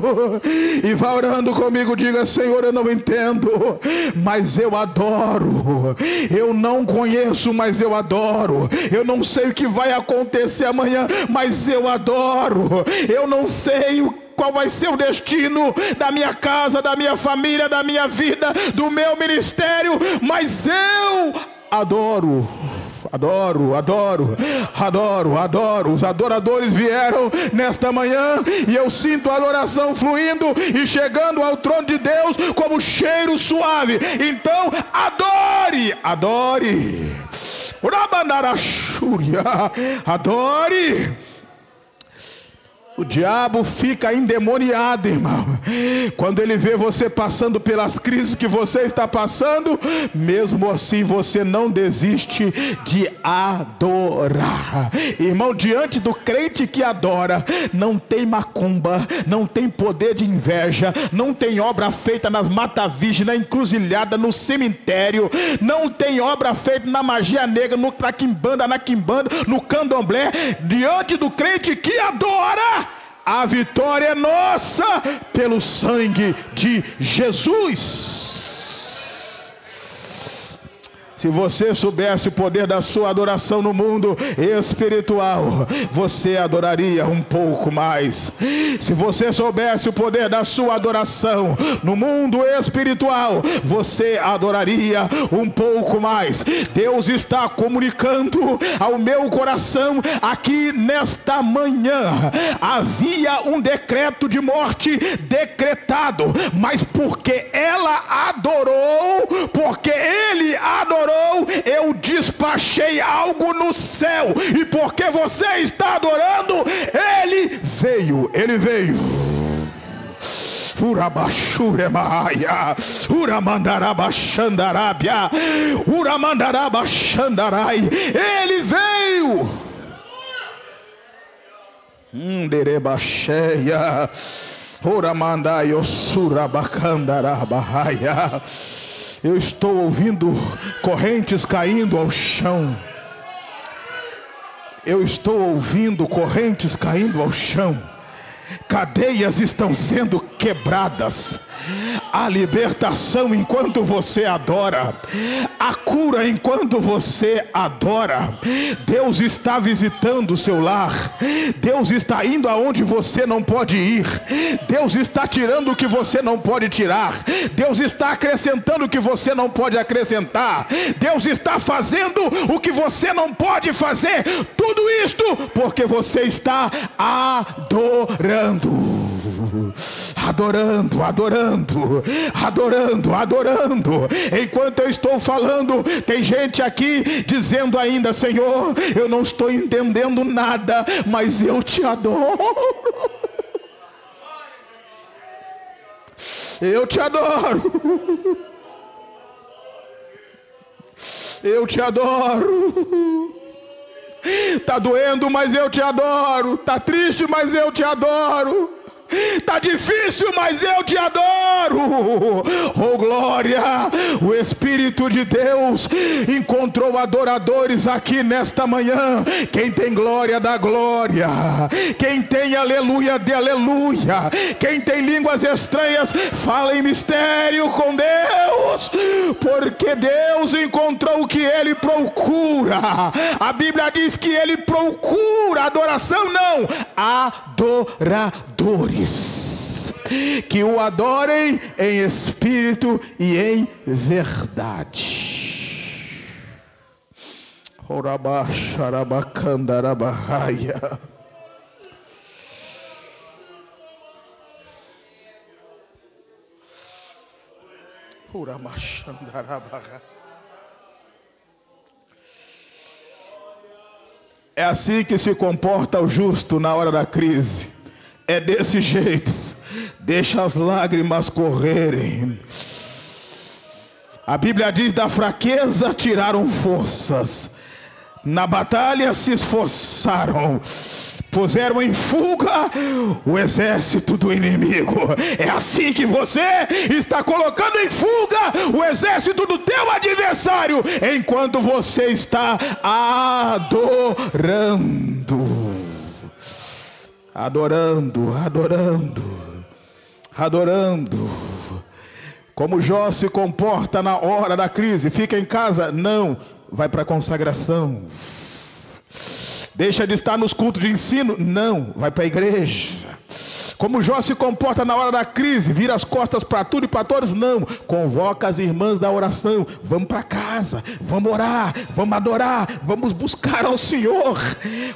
e vá orando comigo. Diga: Senhor, eu não entendo, mas eu adoro. Eu não conheço, mas eu adoro. Eu não sei o que vai acontecer amanhã, mas eu adoro. Eu não sei qual vai ser o destino da minha casa, da minha família, da minha vida, do meu ministério, mas eu adoro. Adoro, adoro, adoro, adoro. Os adoradores vieram nesta manhã e eu sinto a adoração fluindo e chegando ao trono de Deus como cheiro suave. Então adore, adore. Adore. O diabo fica endemoniado, irmão, quando ele vê você passando pelas crises que você está passando. Mesmo assim você não desiste de adorar. Irmão, diante do crente que adora, não tem macumba, não tem poder de inveja, não tem obra feita nas mata-virgem, na encruzilhada, no cemitério, não tem obra feita na magia negra, no quimbanda, na quimbanda, no candomblé. Diante do crente que adora, a vitória é nossa pelo sangue de Jesus. Se você soubesse o poder da sua adoração no mundo espiritual, você adoraria um pouco mais. Se você soubesse o poder da sua adoração no mundo espiritual, você adoraria um pouco mais. Deus está comunicando ao meu coração aqui nesta manhã. Havia um decreto de morte decretado, mas porque ela adorou, porque ele adorou, eu despachei algo no céu. E porque você está adorando, ele veio, ele veio. Urabashuremaia, Uramandarabashandarabia, Uramandarabashandarai. Ele veio. Derebacheia, Uramandaio Surabacandarabahaya. Eu estou ouvindo correntes caindo ao chão. Eu estou ouvindo correntes caindo ao chão. Cadeias estão sendo quebradas. A libertação enquanto você adora. A cura enquanto você adora. Deus está visitando o seu lar. Deus está indo aonde você não pode ir. Deus está tirando o que você não pode tirar. Deus está acrescentando o que você não pode acrescentar. Deus está fazendo o que você não pode fazer. Tudo isto porque você está adorando. Adorando, adorando, adorando, adorando. Enquanto eu estou falando, tem gente aqui dizendo ainda: Senhor, eu não estou entendendo nada, mas eu te adoro. Eu te adoro. Eu te adoro. Tá doendo, mas eu te adoro. Tá triste, mas eu te adoro. Tá difícil, mas eu te adoro. Oh glória, o Espírito de Deus encontrou adoradores aqui nesta manhã. Quem tem glória dá glória, quem tem aleluia dê aleluia, quem tem línguas estranhas fala em mistério com Deus, porque Deus encontrou o que Ele procura. A Bíblia diz que Ele procura adoração, não, adoradores que o adorem em espírito e em verdade. Orabacharabacandarabahaia. Uramachandarabaha. É assim que se comporta o justo na hora da crise. É desse jeito. Deixa as lágrimas correrem. A Bíblia diz: da fraqueza tiraram forças, na batalha se esforçaram, puseram em fuga o exército do inimigo. É assim que você está colocando em fuga o exército do teu adversário, enquanto você está adorando. Adorando, adorando, adorando. Como Jó se comporta na hora da crise? Fica em casa? Não, vai para a consagração. Deixa de estar nos cultos de ensino? Não, vai para a igreja. Como Jó se comporta na hora da crise? Vira as costas para tudo e para todos? Não, convoca as irmãs da oração. Vamos para casa, vamos orar, vamos adorar, vamos buscar ao Senhor.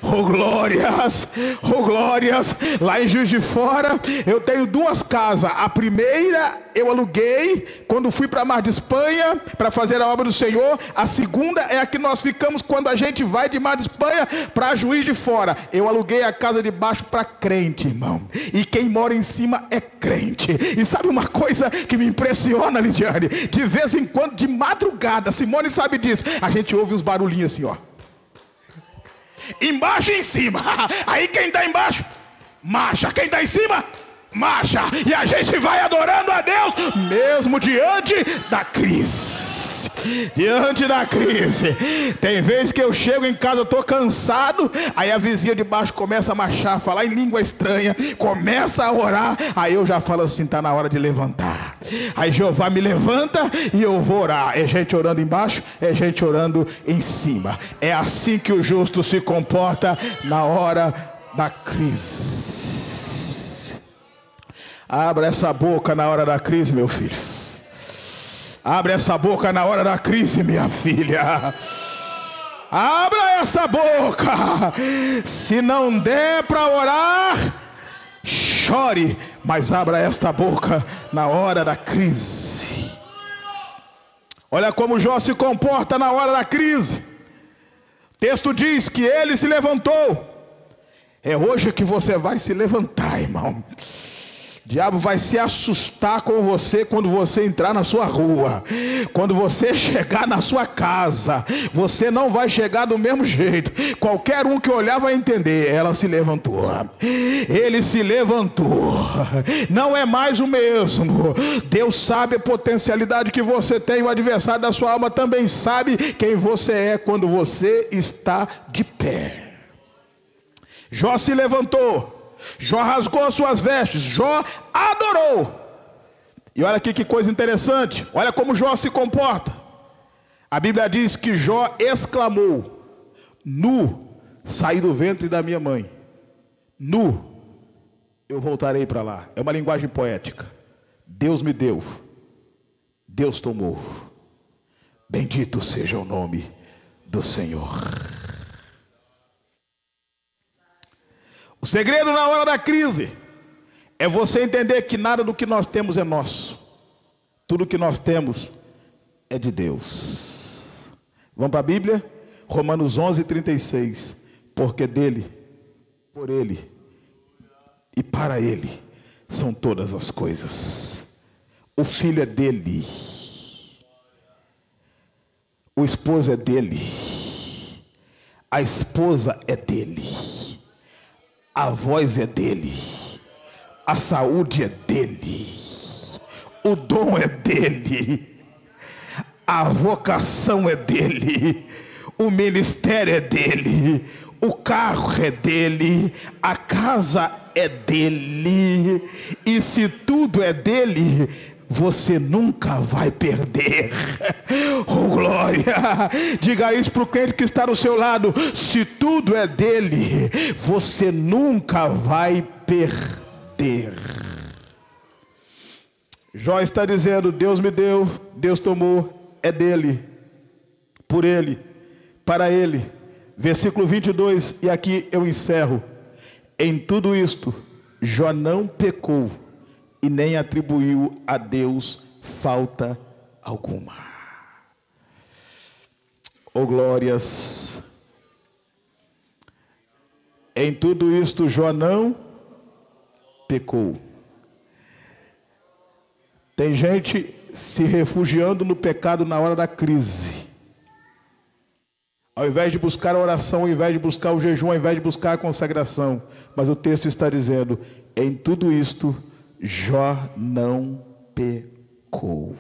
Oh glórias, oh glórias. Lá em Juiz de Fora eu tenho duas casas. A primeira eu aluguei quando fui para Mar de Espanha para fazer a obra do Senhor. A segunda é a que nós ficamos quando a gente vai de Mar de Espanha para Juiz de Fora. Eu aluguei a casa de baixo para crente, irmão, e quem mora em cima é crente. E sabe uma coisa que me impressiona, Lidiane? De vez em quando, de madrugada, Simone sabe disso, a gente ouve uns barulhinhos assim, ó, embaixo e em cima. Aí quem está embaixo marcha, quem está em cima marcha, e a gente vai adorando a Deus mesmo diante da crise. Diante da crise. Tem vezes que eu chego em casa, eu estou cansado, aí a vizinha de baixo começa a marchar, falar em língua estranha, começa a orar, aí eu já falo assim: está na hora de levantar. Aí Jeová me levanta e eu vou orar. É gente orando embaixo, é gente orando em cima. É assim que o justo se comporta na hora da crise. Abra essa boca na hora da crise, meu filho. Abre essa boca na hora da crise, minha filha. Abra esta boca. Se não der para orar, chore, mas abra esta boca na hora da crise. Olha como Jó se comporta na hora da crise. O texto diz que ele se levantou. É hoje que você vai se levantar, irmão. O diabo vai se assustar com você quando você entrar na sua rua. Quando você chegar na sua casa, você não vai chegar do mesmo jeito. Qualquer um que olhar vai entender. Ela se levantou. Ele se levantou. Não é mais o mesmo. Deus sabe a potencialidade que você tem. O adversário da sua alma também sabe quem você é quando você está de pé. Jó se levantou. Jó rasgou as suas vestes, Jó adorou. E olha aqui que coisa interessante, olha como Jó se comporta. A Bíblia diz que Jó exclamou: nu saí do ventre da minha mãe, nu eu voltarei para lá. É uma linguagem poética. Deus me deu, Deus tomou, bendito seja o nome do Senhor. O segredo na hora da crise é você entender que nada do que nós temos é nosso. Tudo que nós temos é de Deus. Vamos para a Bíblia? Romanos 11:36. Porque dele, por ele e para ele são todas as coisas. O filho é dele. O esposo é dele. A esposa é dele. A voz é dele, a saúde é dele, o dom é dele, a vocação é dele, o ministério é dele, o carro é dele, a casa é dele. E se tudo é dele, você nunca vai perder. Oh glória! Diga isso para o crente que está do seu lado. Se tudo é dele, você nunca vai perder. Jó está dizendo: Deus me deu, Deus tomou, é dele, por ele, para ele. Versículo 22, e aqui eu encerro. Em tudo isto, Jó não pecou e nem atribuiu a Deus falta alguma. Oh glórias! Em tudo isto Jó não pecou. Tem gente se refugiando no pecado na hora da crise. Ao invés de buscar a oração, ao invés de buscar o jejum, ao invés de buscar a consagração. Mas o texto está dizendo: em tudo isto Jó não pecou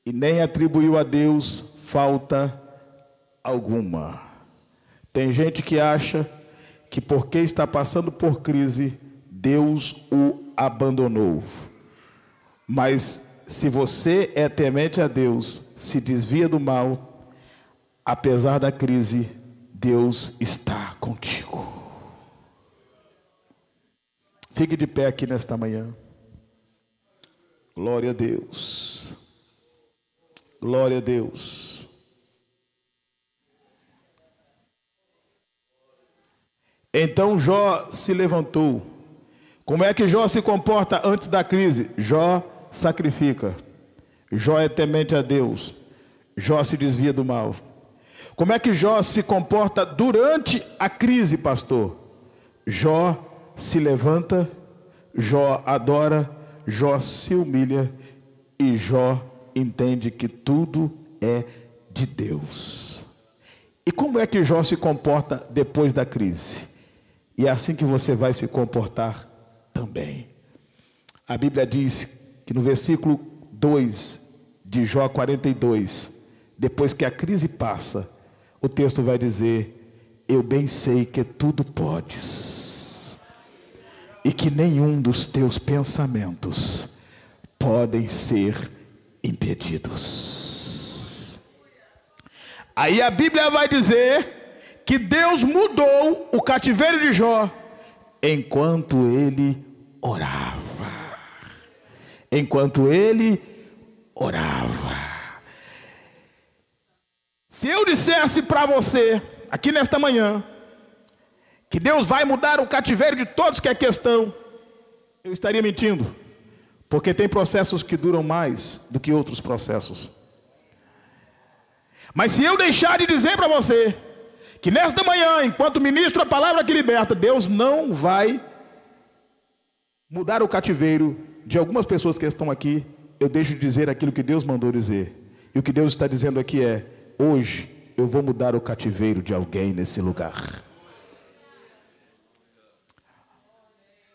e nem atribuiu a Deus falta alguma. Tem gente que acha que porque está passando por crise, Deus o abandonou. Mas se você é temente a Deus, se desvia do mal, apesar da crise, Deus está contigo. Fique de pé aqui nesta manhã. Glória a Deus. Glória a Deus. Então Jó se levantou. Como é que Jó se comporta antes da crise? Jó sacrifica. Jó é temente a Deus. Jó se desvia do mal. Como é que Jó se comporta durante a crise, pastor? Jó se levanta, Jó adora, Jó se humilha e Jó entende que tudo é de Deus. E como é que Jó se comporta depois da crise? E é assim que você vai se comportar também. A Bíblia diz que no versículo 2 de Jó 42, depois que a crise passa, o texto vai dizer: eu bem sei que tudo podes, e que nenhum dos teus pensamentos podem ser impedidos. Aí a Bíblia vai dizer que Deus mudou o cativeiro de Jó enquanto ele orava. Enquanto ele orava. Se eu dissesse para você, aqui nesta manhã, que Deus vai mudar o cativeiro de todos que é questão, eu estaria mentindo. Porque tem processos que duram mais do que outros processos. Mas se eu deixar de dizer para você, que nesta manhã, enquanto ministro a palavra que liberta, Deus não vai mudar o cativeiro de algumas pessoas que estão aqui, eu deixo de dizer aquilo que Deus mandou dizer. E o que Deus está dizendo aqui é: hoje eu vou mudar o cativeiro de alguém nesse lugar.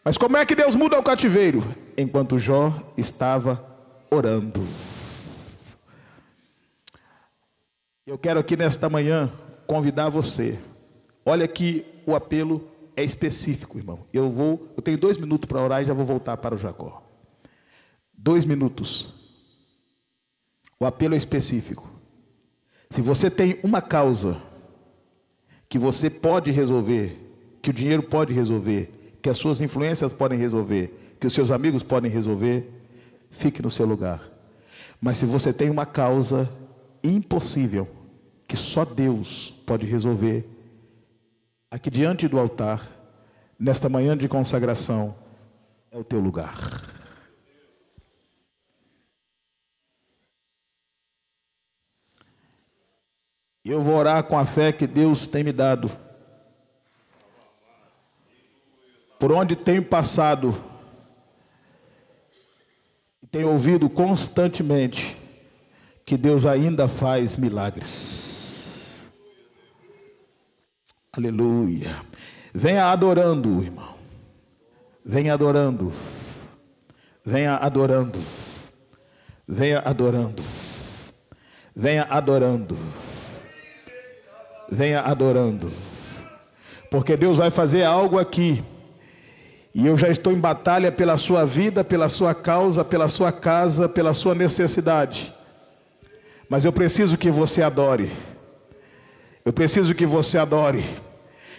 Mas como é que Deus muda o cativeiro? Enquanto Jó estava orando. Eu quero aqui nesta manhã convidar você. Olha que o apelo é específico, irmão. Eu tenho 2 minutos para orar e já vou voltar para o Jacó. 2 minutos. O apelo é específico. Se você tem uma causa que você pode resolver, que o dinheiro pode resolver, que as suas influências podem resolver, que os seus amigos podem resolver, fique no seu lugar. Mas se você tem uma causa impossível, que só Deus pode resolver, aqui diante do altar, nesta manhã de consagração, é o teu lugar. Eu vou orar com a fé que Deus tem me dado. Por onde tenho passado, tenho ouvido constantemente que Deus ainda faz milagres. Aleluia. Venha adorando, irmão. Venha adorando. Venha adorando. Venha adorando. Venha adorando. Venha adorando. Porque Deus vai fazer algo aqui. E eu já estou em batalha pela sua vida, pela sua causa, pela sua casa, pela sua necessidade. Mas eu preciso que você adore. Eu preciso que você adore.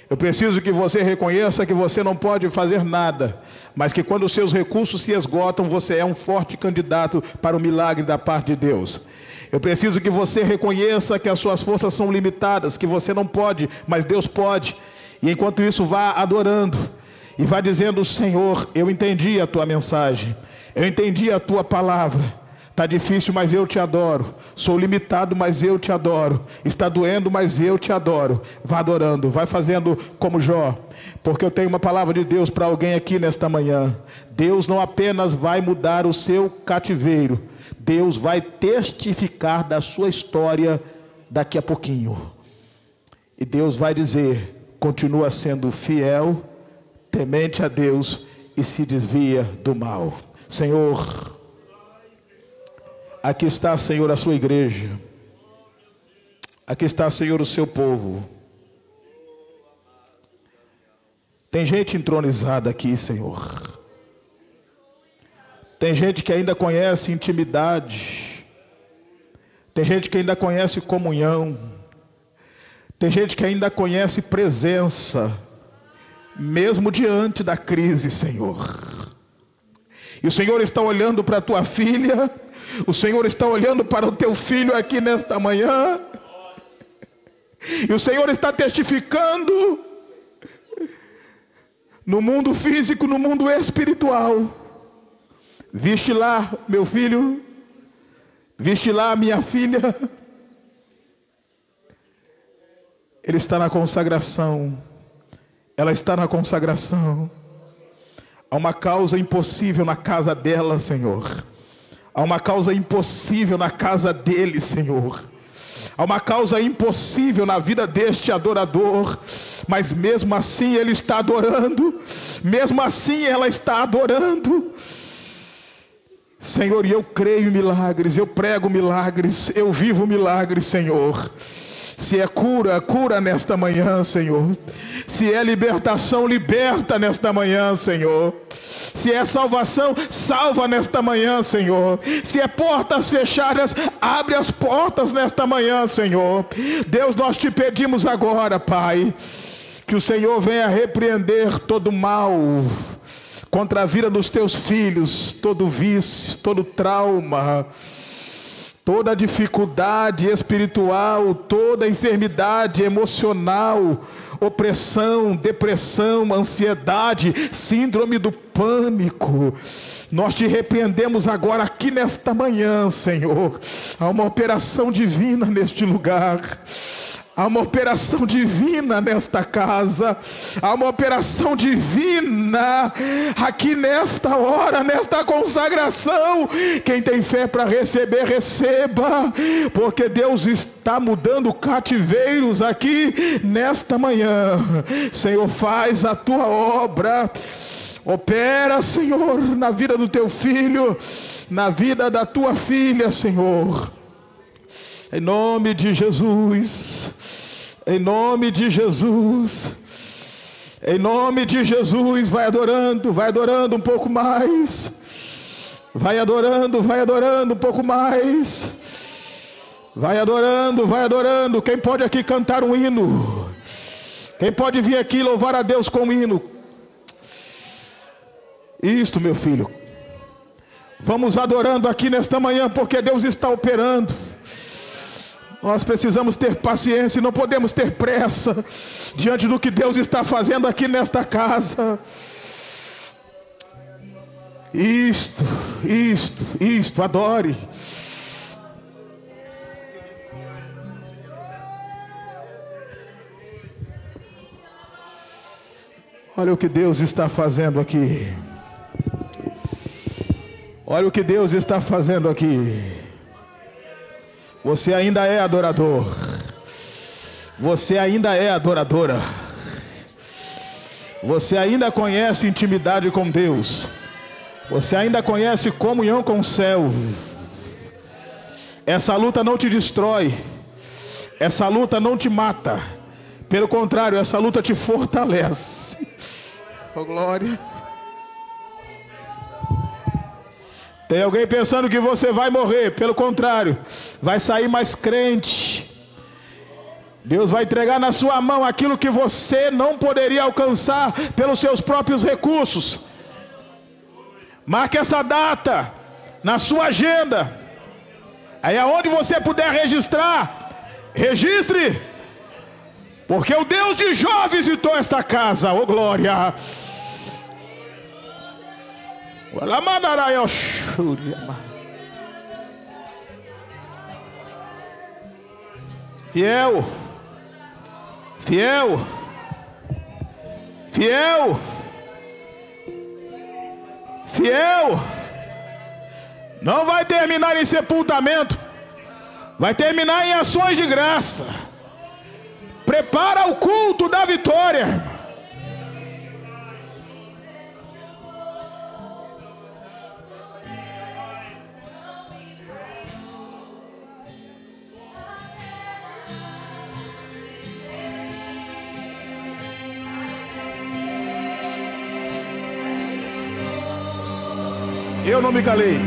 Eu preciso que você reconheça que você não pode fazer nada, mas que quando os seus recursos se esgotam, você é um forte candidato para o milagre da parte de Deus. Eu preciso que você reconheça que as suas forças são limitadas, que você não pode, mas Deus pode. E enquanto isso, vá adorando. E vai dizendo: Senhor, eu entendi a tua mensagem, eu entendi a tua palavra. Está difícil, mas eu te adoro. Sou limitado, mas eu te adoro. Está doendo, mas eu te adoro. Vá adorando, vai fazendo como Jó. Porque eu tenho uma palavra de Deus para alguém aqui nesta manhã. Deus não apenas vai mudar o seu cativeiro, Deus vai testificar da sua história daqui a pouquinho. E Deus vai dizer: continua sendo fiel, temente a Deus e se desvia do mal. Senhor, aqui está, Senhor, a sua igreja. Aqui está, Senhor, o seu povo. Tem gente entronizada aqui, Senhor. Tem gente que ainda conhece intimidade. Tem gente que ainda conhece comunhão. Tem gente que ainda conhece presença, mesmo diante da crise, Senhor. E o Senhor está olhando para a tua filha, o Senhor está olhando para o teu filho aqui nesta manhã, e o Senhor está testificando no mundo físico, no mundo espiritual. Viste lá, meu filho, viste lá, minha filha. Ele está na consagração. Ela está na consagração. Há uma causa impossível na casa dela, Senhor. Há uma causa impossível na casa dele, Senhor. Há uma causa impossível na vida deste adorador. Mas mesmo assim ele está adorando. Mesmo assim ela está adorando. Senhor, e eu creio em milagres, eu prego milagres, eu vivo milagres, Senhor. Se é cura, cura nesta manhã, Senhor. Se é libertação, liberta nesta manhã, Senhor. Se é salvação, salva nesta manhã, Senhor. Se é portas fechadas, abre as portas nesta manhã, Senhor. Deus, nós te pedimos agora, Pai, que o Senhor venha repreender todo mal contra a vida dos teus filhos, todo vício, todo trauma, toda dificuldade espiritual, toda enfermidade emocional, opressão, depressão, ansiedade, síndrome do pânico. Nós te repreendemos agora aqui nesta manhã, Senhor. Há uma operação divina neste lugar. Há uma operação divina nesta casa. Há uma operação divina aqui nesta hora, nesta consagração. Quem tem fé para receber, receba. Porque Deus está mudando cativeiros aqui nesta manhã. Senhor, faz a tua obra. Opera, Senhor, na vida do teu filho, na vida da tua filha, Senhor. Em nome de Jesus, em nome de Jesus, em nome de Jesus, vai adorando um pouco mais, vai adorando um pouco mais, vai adorando, quem pode aqui cantar um hino, quem pode vir aqui louvar a Deus com um hino, isto, meu filho, vamos adorando aqui nesta manhã, porque Deus está operando. Nós precisamos ter paciência e não podemos ter pressa diante do que Deus está fazendo aqui nesta casa. Isto, adore. Olha o que Deus está fazendo aqui. Olha o que Deus está fazendo aqui. Você ainda é adorador. Você ainda é adoradora. Você ainda conhece intimidade com Deus. Você ainda conhece comunhão com o céu. Essa luta não te destrói. Essa luta não te mata. Pelo contrário, essa luta te fortalece. Oh, glória. Tem alguém pensando que você vai morrer. Pelo contrário, vai sair mais crente. Deus vai entregar na sua mão aquilo que você não poderia alcançar pelos seus próprios recursos. Marque essa data na sua agenda. Aí aonde você puder registrar, registre. Porque o Deus de Jó visitou esta casa. Oh, glória. Fiel, fiel, fiel, fiel. Não vai terminar em sepultamento, vai terminar em ações de graça. Prepara o culto da vitória. Eu não me calei.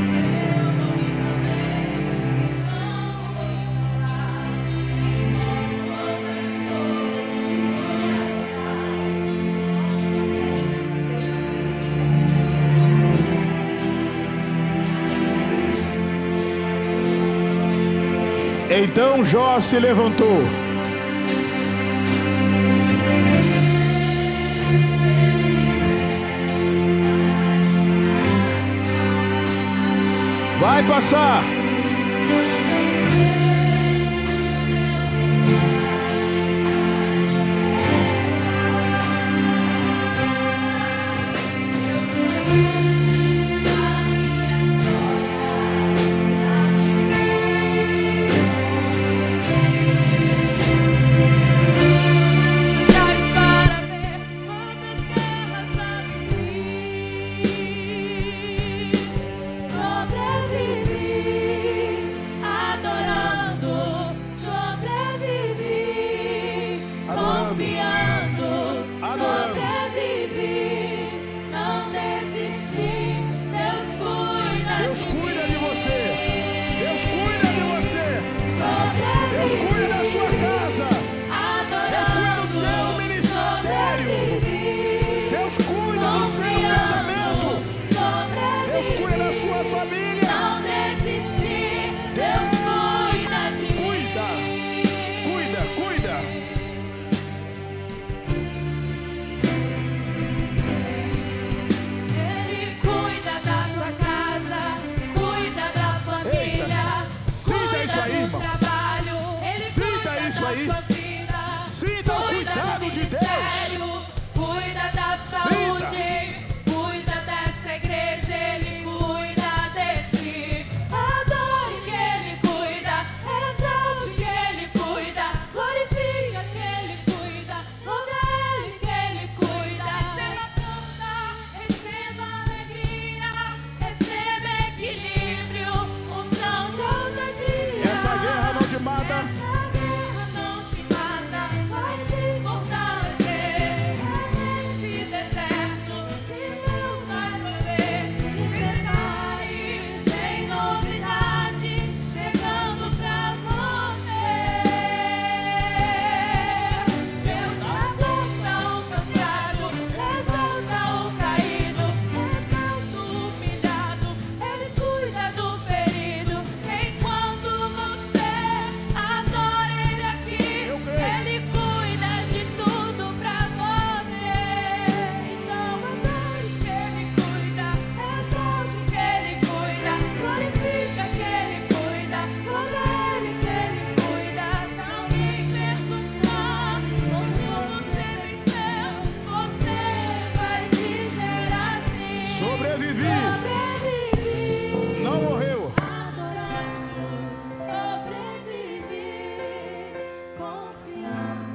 Então Jó se levantou. Vai passar. Sobrevivi, não desisti.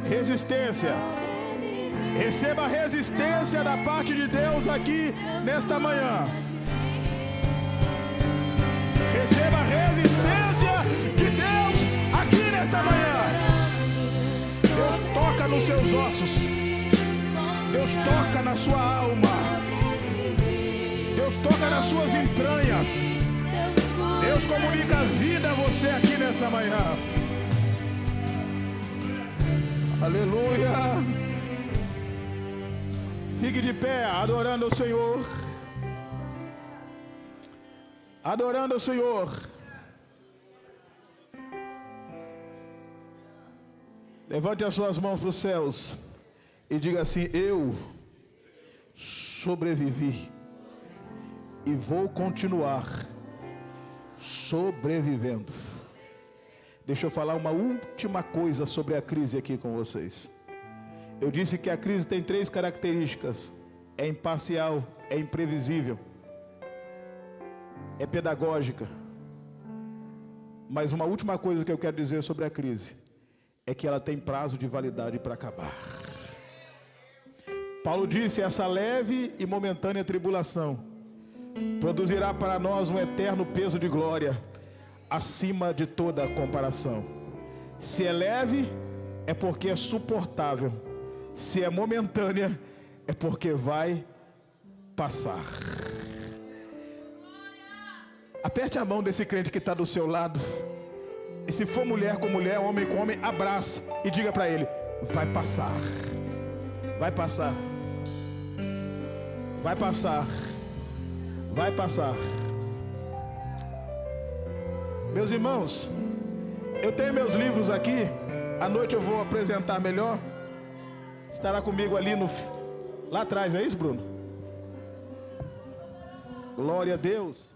Resistência. Receba resistência da parte de Deus aqui nesta manhã. Receba resistência de Deus aqui nesta manhã. Deus toca nos seus ossos. Deus toca na sua alma. Deus toca nas suas entranhas. Deus comunica a vida a você aqui nessa manhã. Aleluia. Fique de pé, adorando o Senhor. Adorando o Senhor. Levante as suas mãos para os céus e diga assim: eu sobrevivi e vou continuar sobrevivendo. Deixa eu falar uma última coisa sobre a crise aqui com vocês. Eu disse que a crise tem 3 características: é imparcial, é imprevisível, é pedagógica. Mas uma última coisa que eu quero dizer sobre a crise é que ela tem prazo de validade para acabar. Paulo disse: essa leve e momentânea tribulação produzirá para nós um eterno peso de glória, acima de toda comparação. Se é leve, é porque é suportável. Se é momentânea, é porque vai passar. Aperte a mão desse crente que está do seu lado. E se for mulher com mulher, homem com homem, abraça e diga para ele: vai passar. Vai passar. Vai passar. Vai passar. Meus irmãos, eu tenho meus livros aqui. À noite eu vou apresentar melhor. Estará comigo ali lá atrás, não é isso, Bruno? Glória a Deus.